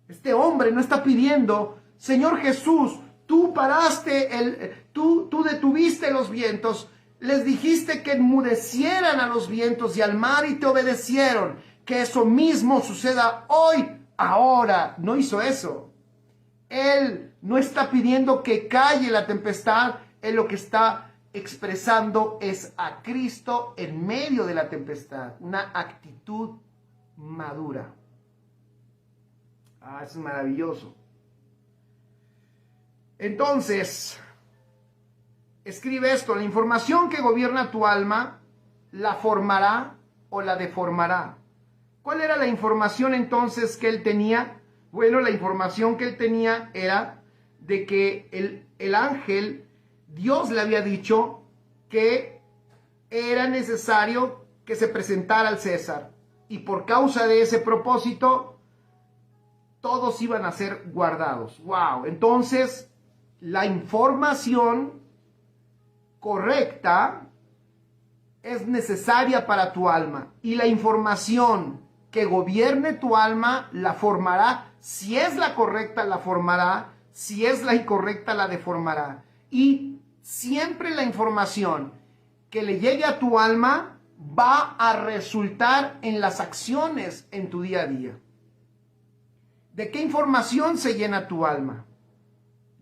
Este hombre no está pidiendo, Señor Jesús, tú paraste, tú detuviste los vientos, les dijiste que enmudecieran a los vientos y al mar y te obedecieron. Que eso mismo suceda hoy, ahora. No hizo eso. Él no está pidiendo que calle la tempestad, Él lo que está expresando es a Cristo en medio de la tempestad, una actitud madura. Ah, es maravilloso. Entonces, escribe esto: la información que gobierna tu alma la formará o la deformará. ¿Cuál era la información entonces que él tenía? Bueno, la información que él tenía era de que el ángel, Dios le había dicho que era necesario que se presentara al César. Y por causa de ese propósito, todos iban a ser guardados. ¡Wow! Entonces, la información correcta es necesaria para tu alma. Y la información que gobierne tu alma la formará. Si es la correcta, la formará. Si es la incorrecta, la deformará. Y siempre la información que le llegue a tu alma va a resultar en las acciones en tu día a día. ¿De qué información se llena tu alma?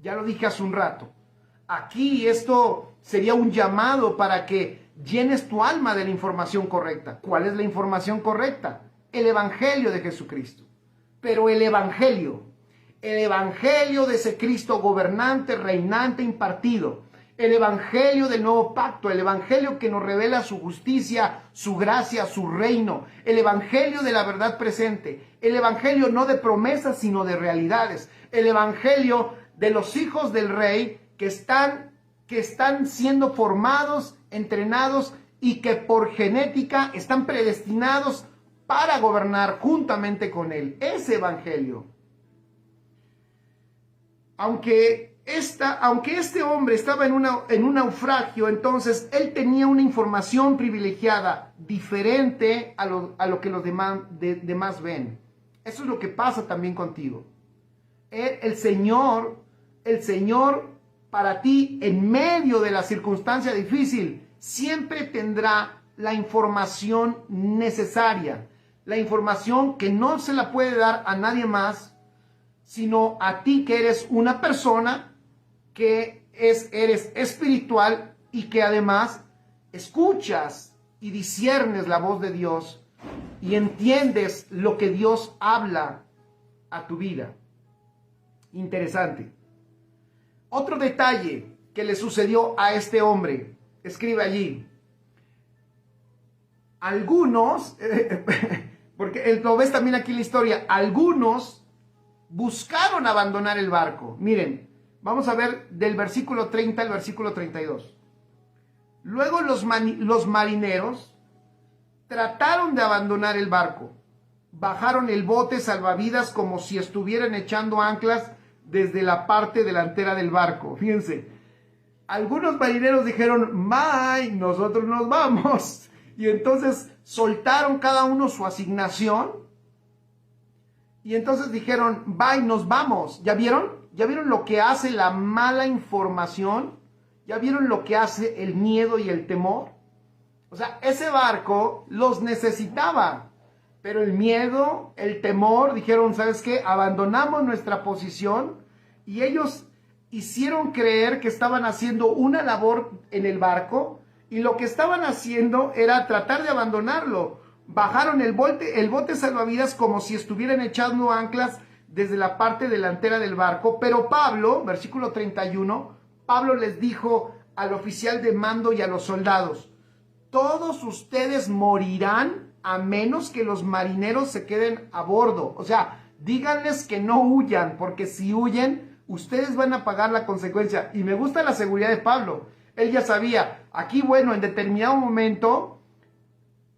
Ya lo dije hace un rato. Aquí esto sería un llamado para que llenes tu alma de la información correcta. ¿Cuál es la información correcta? El Evangelio de Jesucristo. Pero el Evangelio de ese Cristo gobernante, reinante, impartido. El Evangelio del nuevo pacto, el Evangelio que nos revela su justicia, su gracia, su reino. El Evangelio de la verdad presente. El Evangelio no de promesas, sino de realidades. El Evangelio de los hijos del Rey que están siendo formados, entrenados y que por genética están predestinados para gobernar juntamente con Él. Ese Evangelio. Aunque este hombre estaba en un naufragio, entonces él tenía una información privilegiada, diferente a lo que los demás ven. Eso es lo que pasa también contigo. El Señor, para ti, en medio de la circunstancia difícil, siempre tendrá la información necesaria. La información que no se la puede dar a nadie más, sino a ti, que eres una persona que eres espiritual y que además escuchas y disciernes la voz de Dios y entiendes lo que Dios habla a tu vida. Interesante. Otro detalle que le sucedió a este hombre, escribe allí. Algunos, porque lo ves también aquí en la historia, algunos buscaron abandonar el barco. Miren, vamos a ver del versículo 30 al versículo 32. Luego los marineros trataron de abandonar el barco. Bajaron el bote salvavidas como si estuvieran echando anclas desde la parte delantera del barco. Fíjense, algunos marineros dijeron, ¡May, nosotros nos vamos! Y entonces soltaron cada uno su asignación. Y entonces dijeron, bye, nos vamos. ¿Ya vieron? ¿Ya vieron lo que hace la mala información? ¿Ya vieron lo que hace el miedo y el temor? O sea, ese barco los necesitaba. Pero el miedo, el temor, dijeron, ¿sabes qué? Abandonamos nuestra posición. Y ellos hicieron creer que estaban haciendo una labor en el barco. Y lo que estaban haciendo era tratar de abandonarlo. Bajaron el bote salvavidas como si estuvieran echando anclas desde la parte delantera del barco. Pero Pablo, versículo 31, Pablo les dijo al oficial de mando y a los soldados, todos ustedes morirán a menos que los marineros se queden a bordo. O sea, díganles que no huyan, porque si huyen, ustedes van a pagar la consecuencia. Y me gusta la seguridad de Pablo. Él ya sabía, aquí bueno, en determinado momento,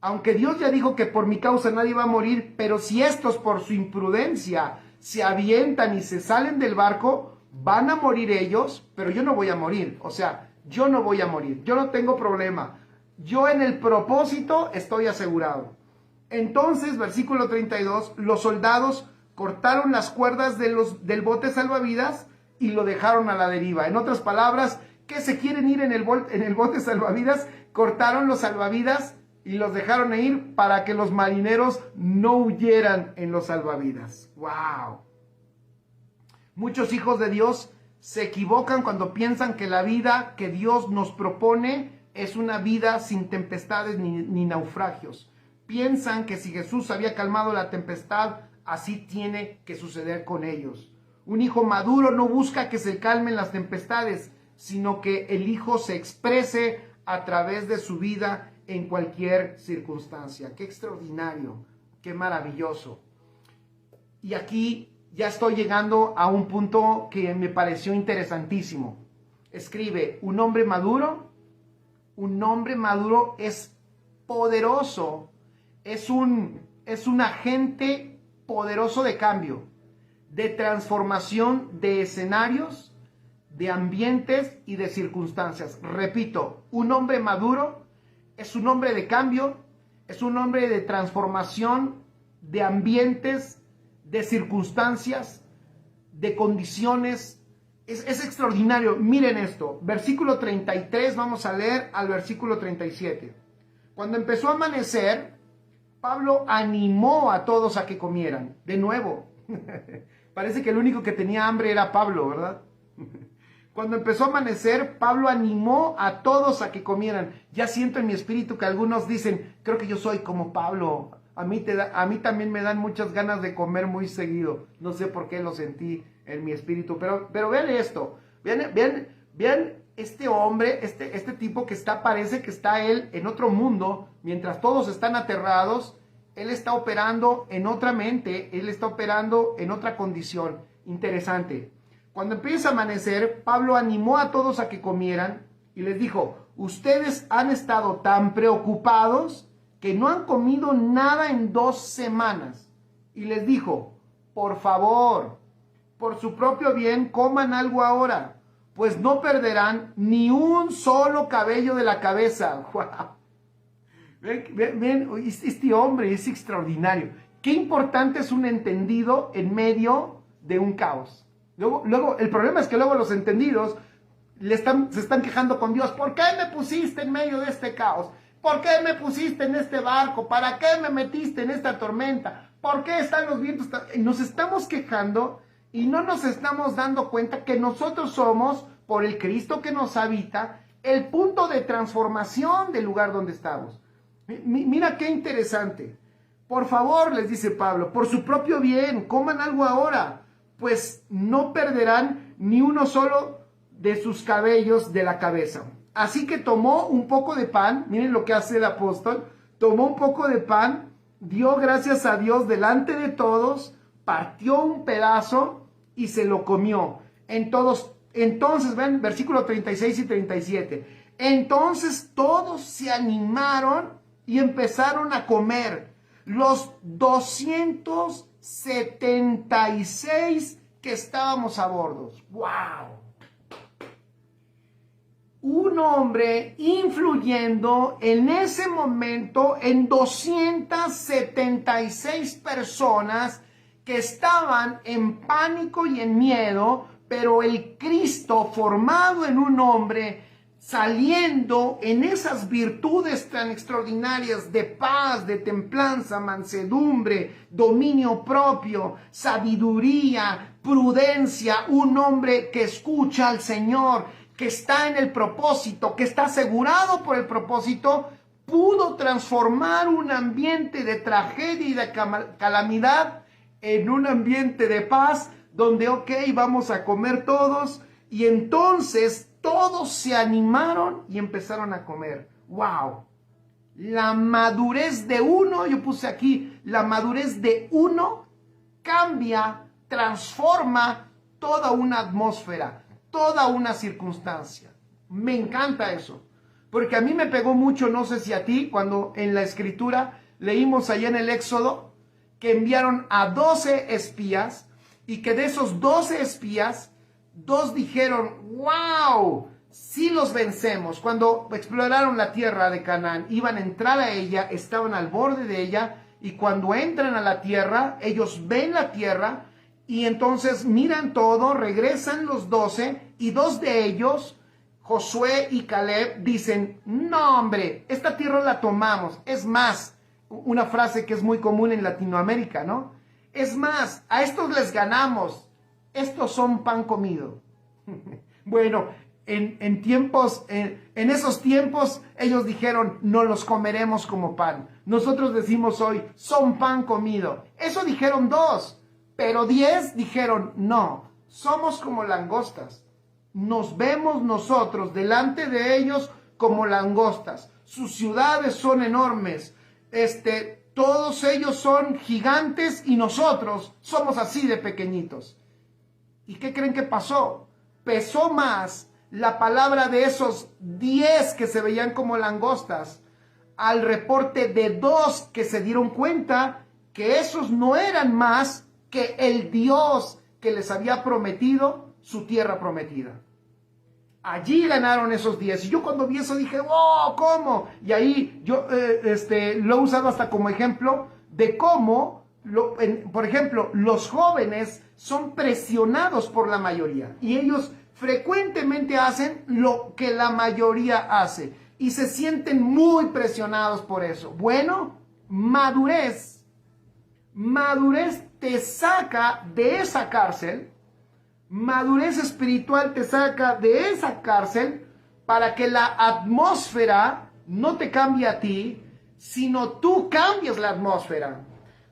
aunque Dios ya dijo que por mi causa nadie va a morir, pero si estos por su imprudencia se avientan y se salen del barco, van a morir ellos, pero yo no voy a morir. O sea, yo no voy a morir, yo no tengo problema. Yo en el propósito estoy asegurado. Entonces, versículo 32, los soldados cortaron las cuerdas del bote salvavidas y lo dejaron a la deriva. En otras palabras, que se quieren ir en el bote salvavidas, cortaron los salvavidas y los dejaron ir para que los marineros no huyeran en los salvavidas. ¡Wow! Muchos hijos de Dios se equivocan cuando piensan que la vida que Dios nos propone es una vida sin tempestades ni naufragios. Piensan que si Jesús había calmado la tempestad, así tiene que suceder con ellos. Un hijo maduro no busca que se calmen las tempestades, sino que el hijo se exprese a través de su vida en cualquier circunstancia. Qué extraordinario, qué maravilloso. Y aquí ya estoy llegando a un punto que me pareció interesantísimo. Escribe, un hombre maduro es poderoso, es un agente poderoso de cambio, de transformación de escenarios, de ambientes y de circunstancias. Repito, un hombre maduro es un hombre de cambio, es un hombre de transformación de ambientes, de circunstancias, de condiciones. Es extraordinario. Miren esto, versículo 33, vamos a leer al versículo 37. Cuando empezó a amanecer, Pablo animó a todos a que comieran. De nuevo, parece que el único que tenía hambre era Pablo, ¿verdad? Cuando empezó a amanecer, Pablo animó a todos a que comieran. Ya siento en mi espíritu que algunos dicen, creo que yo soy como Pablo. A mí también me dan muchas ganas de comer muy seguido. No sé por qué lo sentí en mi espíritu. Pero vean esto. Vean este hombre, este tipo que parece que está él en otro mundo. Mientras todos están aterrados, él está operando en otra mente. Él está operando en otra condición. Interesante. Cuando empieza a amanecer, Pablo animó a todos a que comieran y les dijo, ustedes han estado tan preocupados que no han comido nada en 2 semanas. Y les dijo, por favor, por su propio bien, coman algo ahora, pues no perderán ni un solo cabello de la cabeza. ¡Wow! Ven, este hombre es extraordinario. Qué importante es un entendido en medio de un caos. Luego, el problema es que luego los entendidos se están quejando con Dios. ¿Por qué me pusiste en medio de este caos? ¿Por qué me pusiste en este barco? ¿Para qué me metiste en esta tormenta? ¿Por qué están los vientos? Nos estamos quejando y no nos estamos dando cuenta que nosotros somos, por el Cristo que nos habita, el punto de transformación del lugar donde estamos. Mira qué interesante. Por favor, les dice Pablo, por su propio bien, coman algo ahora, pues no perderán ni uno solo de sus cabellos de la cabeza. Así que tomó un poco de pan, miren lo que hace el apóstol, tomó un poco de pan, dio gracias a Dios delante de todos, partió un pedazo y se lo comió. Entonces, ven, versículo 36 y 37. Entonces todos se animaron y empezaron a comer. Los 276 que estábamos a bordo. ¡Wow! Un hombre influyendo en ese momento en 276 personas que estaban en pánico y en miedo, pero el Cristo formado en un hombre, saliendo en esas virtudes tan extraordinarias de paz, de templanza, mansedumbre, dominio propio, sabiduría, prudencia, un hombre que escucha al Señor, que está en el propósito, que está asegurado por el propósito, pudo transformar un ambiente de tragedia y de calamidad en un ambiente de paz, donde vamos a comer todos, y entonces todos se animaron y empezaron a comer. ¡Wow! La madurez de uno, yo puse aquí, la madurez de uno cambia, transforma toda una atmósfera, toda una circunstancia. Me encanta eso, porque a mí me pegó mucho, no sé si a ti, cuando en la escritura leímos allá en el Éxodo, que enviaron a 12 espías, y que de esos 12 espías, 2 dijeron, wow, sí los vencemos. Cuando exploraron la tierra de Canaán, iban a entrar a ella, estaban al borde de ella, y cuando entran a la tierra, ellos ven la tierra, y entonces miran todo, regresan los 12, y 2 de ellos, Josué y Caleb, dicen, no hombre, esta tierra la tomamos. Es más, una frase que es muy común en Latinoamérica, ¿no? Es más, a estos les ganamos. Estos son pan comido. Bueno, en esos tiempos ellos dijeron, no los comeremos como pan. Nosotros decimos hoy, son pan comido. Eso dijeron 2, pero 10 dijeron, no, somos como langostas. Nos vemos nosotros delante de ellos como langostas. Sus ciudades son enormes. Todos ellos son gigantes y nosotros somos así de pequeñitos. ¿Y qué creen que pasó? Pesó más la palabra de esos 10 que se veían como langostas al reporte de 2 que se dieron cuenta que esos no eran más que el Dios que les había prometido su tierra prometida. Allí ganaron esos 10. Y yo cuando vi eso dije, ¡oh! ¿Cómo? Y ahí yo lo he usado hasta como ejemplo de cómo, por ejemplo, los jóvenes son presionados por la mayoría. Y ellos frecuentemente hacen lo que la mayoría hace. Y se sienten muy presionados por eso. Bueno, madurez te saca de esa cárcel. Madurez espiritual te saca de esa cárcel para que la atmósfera no te cambie a ti, sino tú cambies la atmósfera.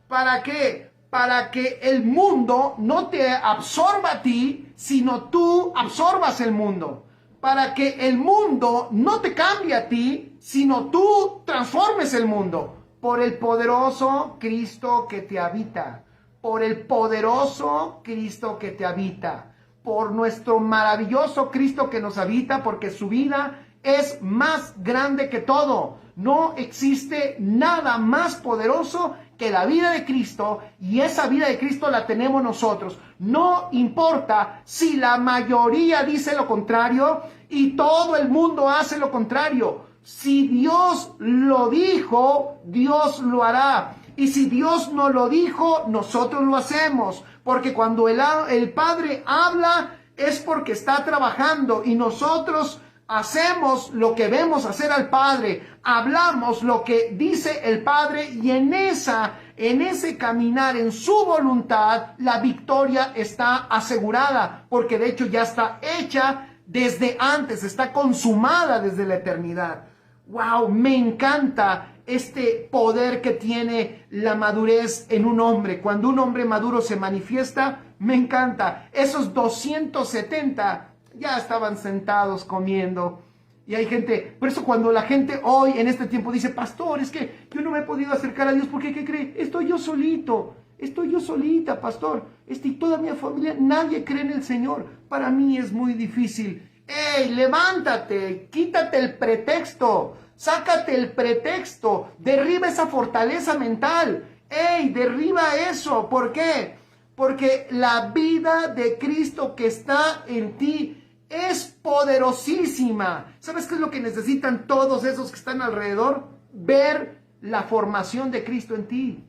¿Para qué? Para que el mundo no te absorba a ti, sino tú absorbas el mundo. Para que el mundo no te cambie a ti, sino tú transformes el mundo. Por el poderoso Cristo que te habita. Por el poderoso Cristo que te habita, por nuestro maravilloso Cristo que nos habita, porque su vida es más grande que todo. No existe nada más poderoso que la vida de Cristo, y esa vida de Cristo la tenemos nosotros. No importa si la mayoría dice lo contrario y todo el mundo hace lo contrario. Si Dios lo dijo, Dios lo hará. Y si Dios no lo dijo, nosotros lo hacemos. Porque cuando el Padre habla es porque está trabajando. Y nosotros hacemos lo que vemos hacer al Padre. Hablamos lo que dice el Padre. Y en ese caminar, en su voluntad, la victoria está asegurada. Porque de hecho ya está hecha desde antes. Está consumada desde la eternidad. ¡Wow! Me encanta este poder que tiene la madurez en un hombre. Cuando un hombre maduro se manifiesta, me encanta. Esos 270 ya estaban sentados comiendo. Y hay gente, por eso cuando la gente hoy en este tiempo dice, pastor, es que yo no me he podido acercar a Dios porque, ¿qué cree? Estoy yo solito, estoy yo solita, pastor. Y toda mi familia, nadie cree en el Señor. Para mí es muy difícil. ¡Ey, levántate! Quítate el pretexto. Sácate el pretexto, derriba esa fortaleza mental. ¡Ey, derriba eso! ¿Por qué? Porque la vida de Cristo que está en ti es poderosísima. ¿Sabes qué es lo que necesitan todos esos que están alrededor? Ver la formación de Cristo en ti.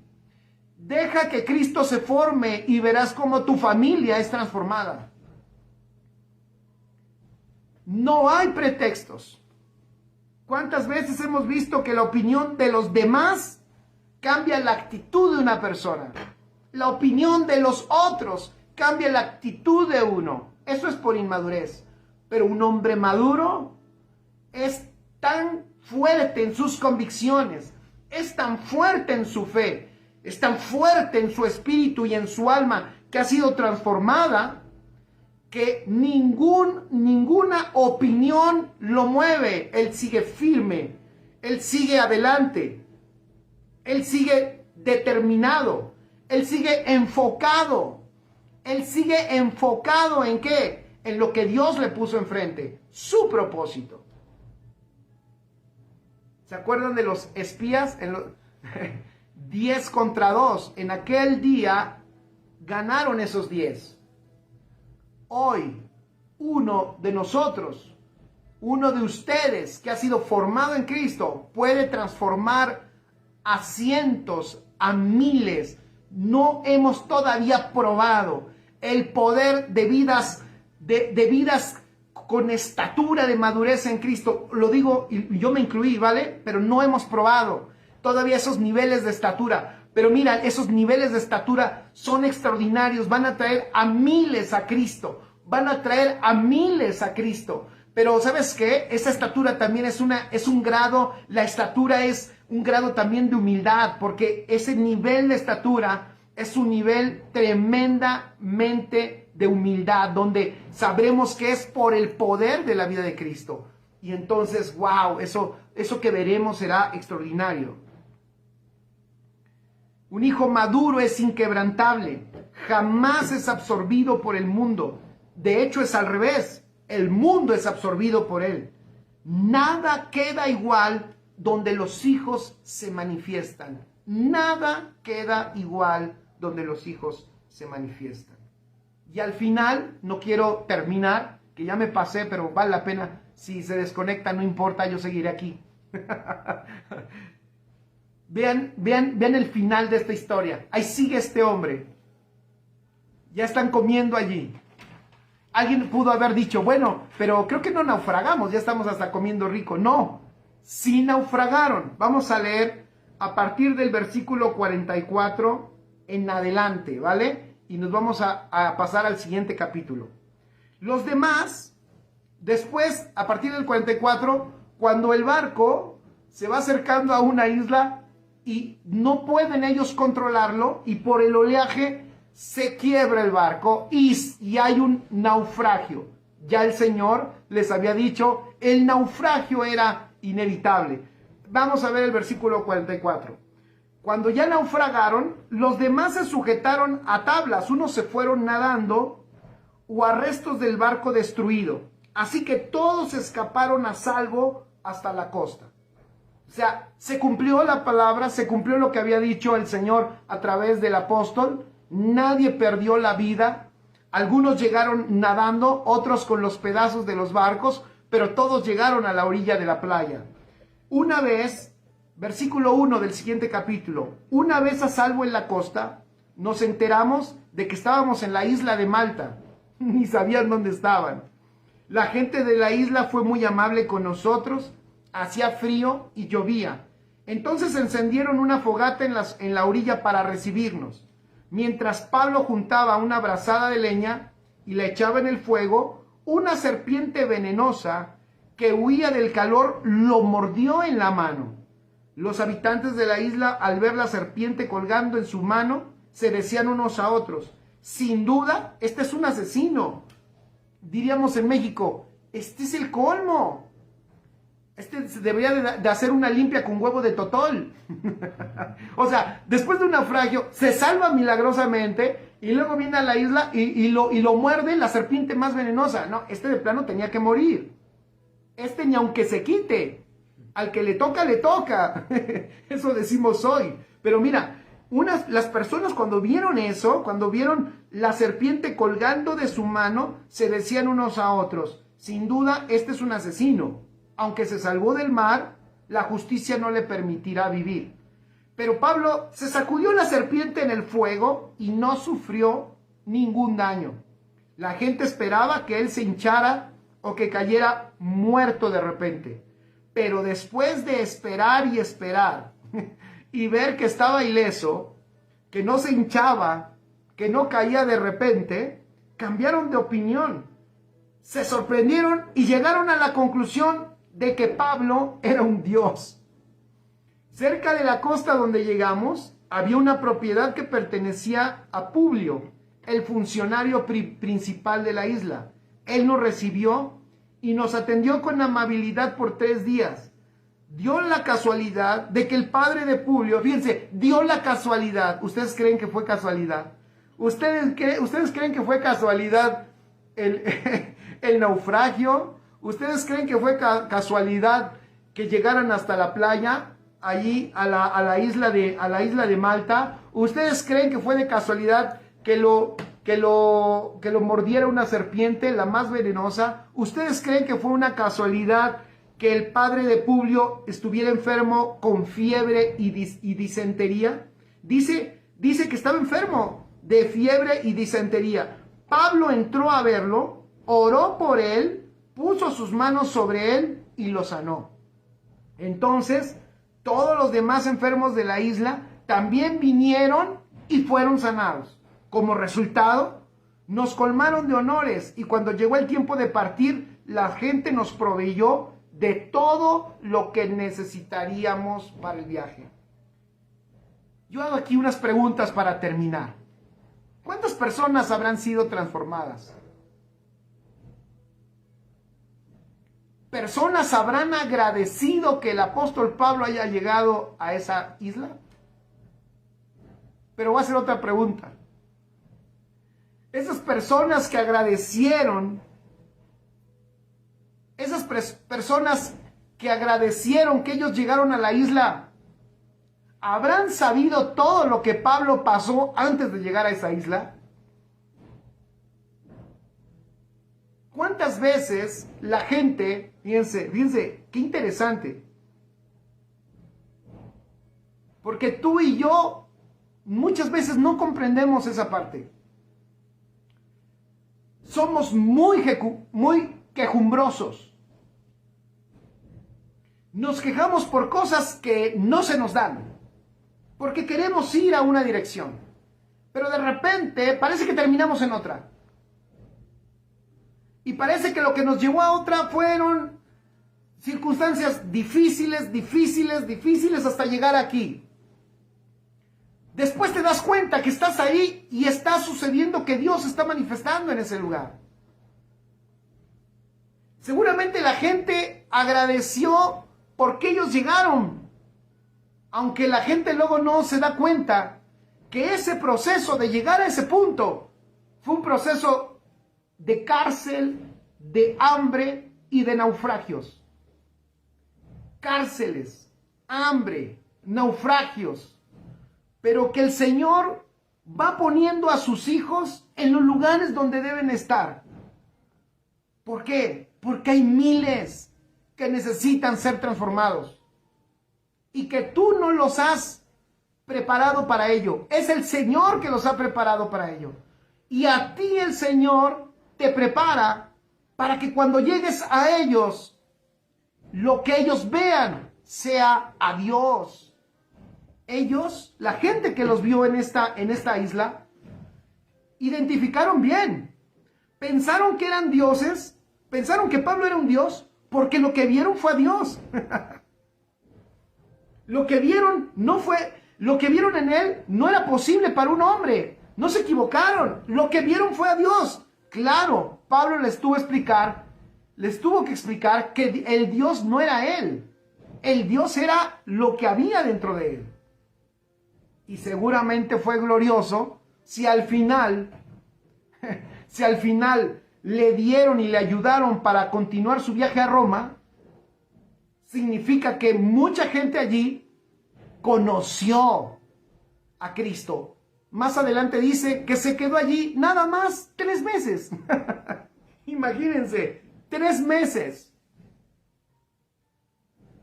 Deja que Cristo se forme y verás cómo tu familia es transformada. No hay pretextos. ¿Cuántas veces hemos visto que la opinión de los demás cambia la actitud de una persona? La opinión de los otros cambia la actitud de uno. Eso es por inmadurez. Pero un hombre maduro es tan fuerte en sus convicciones, es tan fuerte en su fe, es tan fuerte en su espíritu y en su alma que ha sido transformada, que ninguna opinión lo mueve. Él sigue firme, él sigue adelante, él sigue determinado, él sigue enfocado. Él sigue enfocado ¿en qué? En lo que Dios le puso enfrente, su propósito. ¿Se acuerdan de los espías? 10 contra 2. En aquel día ganaron esos 10. Hoy, uno de nosotros, uno de ustedes que ha sido formado en Cristo, puede transformar a cientos, a miles. No hemos todavía probado el poder de vidas, de vidas con estatura de madurez en Cristo. Lo digo, y yo me incluí, ¿vale? Pero no hemos probado todavía esos niveles de estatura. Pero mira, esos niveles de estatura son extraordinarios, van a traer a miles a Cristo. van a traer a miles a Cristo. Pero ¿sabes qué? Esa estatura también es un grado, la estatura es un grado también de humildad, porque ese nivel de estatura es un nivel tremendamente de humildad, donde sabremos que es por el poder de la vida de Cristo. Y entonces, wow, eso que veremos será extraordinario. Un hijo maduro es inquebrantable, jamás es absorbido por el mundo. De hecho, es al revés, el mundo es absorbido por él. Nada queda igual donde los hijos se manifiestan. Nada queda igual donde los hijos se manifiestan. Y al final, no quiero terminar, que ya me pasé, pero vale la pena. Si se desconecta, no importa, yo seguiré aquí. Vean el final de esta historia. Ahí sigue este hombre. Ya están comiendo allí. Alguien pudo haber dicho, bueno, pero creo que no naufragamos, ya estamos hasta comiendo rico. No, sí naufragaron. Vamos a leer a partir del versículo 44 en adelante, ¿vale? Y nos vamos a pasar al siguiente capítulo. Los demás, después, a partir del 44, cuando el barco se va acercando a una isla y no pueden ellos controlarlo, y por el oleaje se quiebra el barco y hay un naufragio. Ya el Señor les había dicho, el naufragio era inevitable. Vamos a ver el versículo 44. Cuando ya naufragaron, los demás se sujetaron a tablas, unos se fueron nadando o a restos del barco destruido. Así que todos escaparon a salvo hasta la costa. O sea, se cumplió la palabra, se cumplió lo que había dicho el Señor a través del apóstol. Nadie perdió la vida. Algunos llegaron nadando, otros con los pedazos de los barcos, pero todos llegaron a la orilla de la playa. Una vez, versículo 1 del siguiente capítulo, una vez a salvo en la costa, nos enteramos de que estábamos en la isla de Malta. Ni sabían dónde estaban. La gente de la isla fue muy amable con nosotros, hacía frío y llovía. Entonces encendieron una fogata en la orilla para recibirnos. Mientras Pablo juntaba una brazada de leña y la echaba en el fuego, una serpiente venenosa que huía del calor lo mordió en la mano. Los habitantes de la isla, al ver la serpiente colgando en su mano, se decían unos a otros, sin duda, este es un asesino. Diríamos en México, este es el colmo. Este debería de hacer una limpia con huevo de totol. O sea, después de un naufragio, se salva milagrosamente y luego viene a la isla y lo muerde la serpiente más venenosa. No, este de plano tenía que morir. Este ni aunque se quite. Al que le toca, le toca. Eso decimos hoy. Pero mira, las personas cuando vieron eso, cuando vieron la serpiente colgando de su mano, se decían unos a otros, sin duda, este es un asesino. Aunque se salvó del mar, la justicia no le permitirá vivir. Pero Pablo se sacudió la serpiente en el fuego y no sufrió ningún daño. La gente esperaba que él se hinchara o que cayera muerto de repente. Pero después de esperar y esperar y ver que estaba ileso, que no se hinchaba, que no caía de repente, cambiaron de opinión. Se sorprendieron y llegaron a la conclusión de que Pablo era un dios. Cerca de la costa donde llegamos, había una propiedad que pertenecía a Publio, el funcionario principal de la isla. Él nos recibió y nos atendió con amabilidad por 3 días. Dio la casualidad de que el padre de Publio, fíjense, dio la casualidad. ¿Ustedes creen que fue casualidad? ¿Ustedes creen que fue casualidad el naufragio? ¿Ustedes creen que fue casualidad que llegaran hasta la playa, allí a la isla de Malta? ¿Ustedes creen que fue de casualidad que lo mordiera una serpiente, la más venenosa? ¿Ustedes creen que fue una casualidad que el padre de Publio estuviera enfermo con fiebre y disentería? Dice que estaba enfermo de fiebre y disentería. Pablo entró a verlo, oró por él, puso sus manos sobre él y lo sanó. Entonces, todos los demás enfermos de la isla también vinieron y fueron sanados. Como resultado, nos colmaron de honores y cuando llegó el tiempo de partir, la gente nos proveyó de todo lo que necesitaríamos para el viaje. Yo hago aquí unas preguntas para terminar. ¿Cuántas personas habrán sido transformadas? ¿Personas habrán agradecido que el apóstol Pablo haya llegado a esa isla? Pero voy a hacer otra pregunta. Esas personas que agradecieron, personas que agradecieron que ellos llegaron a la isla, ¿habrán sabido todo lo que Pablo pasó antes de llegar a esa isla? ¿Cuántas veces la gente, fíjense, qué interesante, porque tú y yo muchas veces no comprendemos esa parte. Somos muy quejumbrosos. Nos quejamos por cosas que no se nos dan, porque queremos ir a una dirección, pero de repente parece que terminamos en otra. Y parece que lo que nos llevó a otra fueron circunstancias difíciles hasta llegar aquí. Después te das cuenta que estás ahí y está sucediendo que Dios se está manifestando en ese lugar. Seguramente la gente agradeció porque ellos llegaron, aunque la gente luego no se da cuenta que ese proceso de llegar a ese punto fue un proceso de cárcel, de hambre y de naufragios. Cárceles, hambre, naufragios. Pero que el Señor va poniendo a sus hijos en los lugares donde deben estar. ¿Por qué? Porque hay miles que necesitan ser transformados. Y que tú no los has preparado para ello. Es el Señor que los ha preparado para ello. Y a ti el Señor te prepara para que cuando llegues a ellos, lo que ellos vean sea a Dios. Ellos, la gente que los vio en esta isla, identificaron bien. Pensaron que eran dioses, pensaron que Pablo era un dios, porque lo que vieron fue a Dios. Lo que vieron en él no era posible para un hombre. No se equivocaron. Lo que vieron fue a Dios. Claro, Pablo les tuvo que explicar que el Dios no era él. El Dios era lo que había dentro de él. Y seguramente fue glorioso si al final le dieron y le ayudaron para continuar su viaje a Roma. Significa que mucha gente allí conoció a Cristo. Más adelante dice que se quedó allí nada más 3 meses. Imagínense, 3 meses.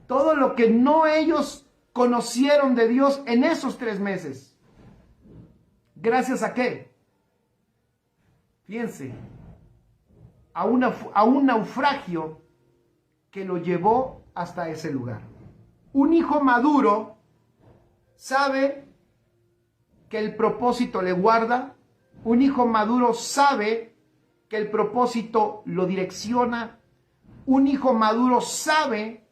Todo lo que no ellos conocieron de Dios en esos 3 meses. ¿Gracias a qué? Fíjense, a un naufragio que lo llevó hasta ese lugar. Un hijo maduro sabe que el propósito le guarda. Un hijo maduro sabe que el propósito lo direcciona. Un hijo maduro sabe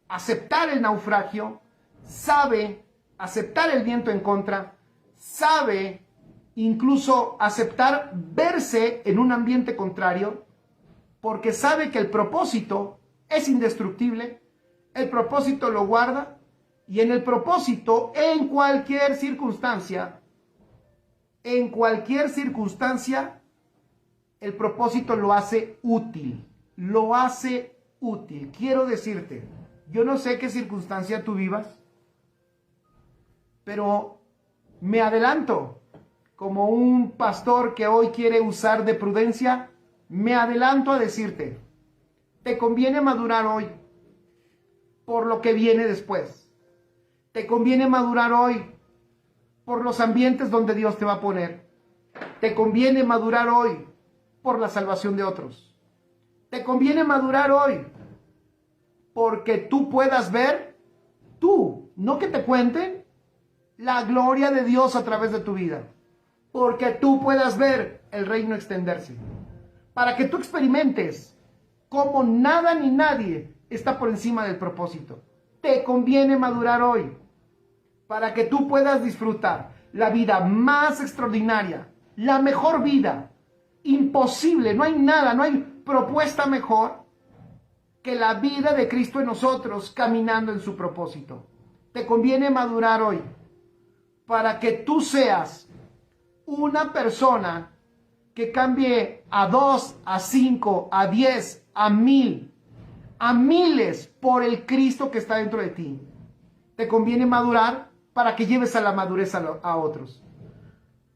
aceptar el naufragio, sabe aceptar el viento en contra, sabe incluso aceptar verse en un ambiente contrario, porque sabe que el propósito es indestructible, el propósito lo guarda, y en el propósito, en cualquier circunstancia, el propósito lo hace útil. Quiero decirte, yo no sé qué circunstancia tú vivas, pero me adelanto, como un pastor que hoy quiere usar de prudencia, me adelanto a decirte, te conviene madurar hoy por lo que viene después. Te conviene madurar hoy por los ambientes donde Dios te va a poner. Te conviene madurar hoy por la salvación de otros. Te conviene madurar hoy porque tú puedas ver, no que te cuenten, la gloria de Dios a través de tu vida. Porque tú puedas ver el reino extenderse. Para que tú experimentes cómo nada ni nadie está por encima del propósito. Te conviene madurar hoy para que tú puedas disfrutar la vida más extraordinaria, la mejor vida, imposible, no hay nada, no hay propuesta mejor que la vida de Cristo en nosotros caminando en su propósito. Te conviene madurar hoy para que tú seas una persona que cambie a 2, a 5, a 10, a 1000, a miles por el Cristo que está dentro de ti. Te conviene madurar para que lleves a la madurez a otros.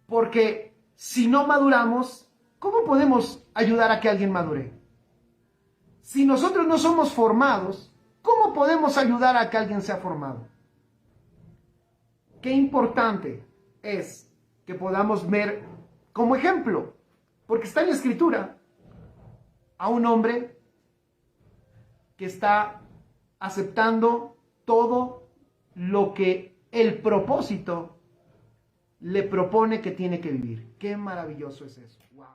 Porque si no maduramos, ¿cómo podemos ayudar a que alguien madure? Si nosotros no somos formados, ¿cómo podemos ayudar a que alguien sea formado? Qué importante es que podamos ver como ejemplo, porque está en la Escritura, a un hombre que está aceptando todo lo que el propósito le propone que tiene que vivir. Qué maravilloso es eso. Wow.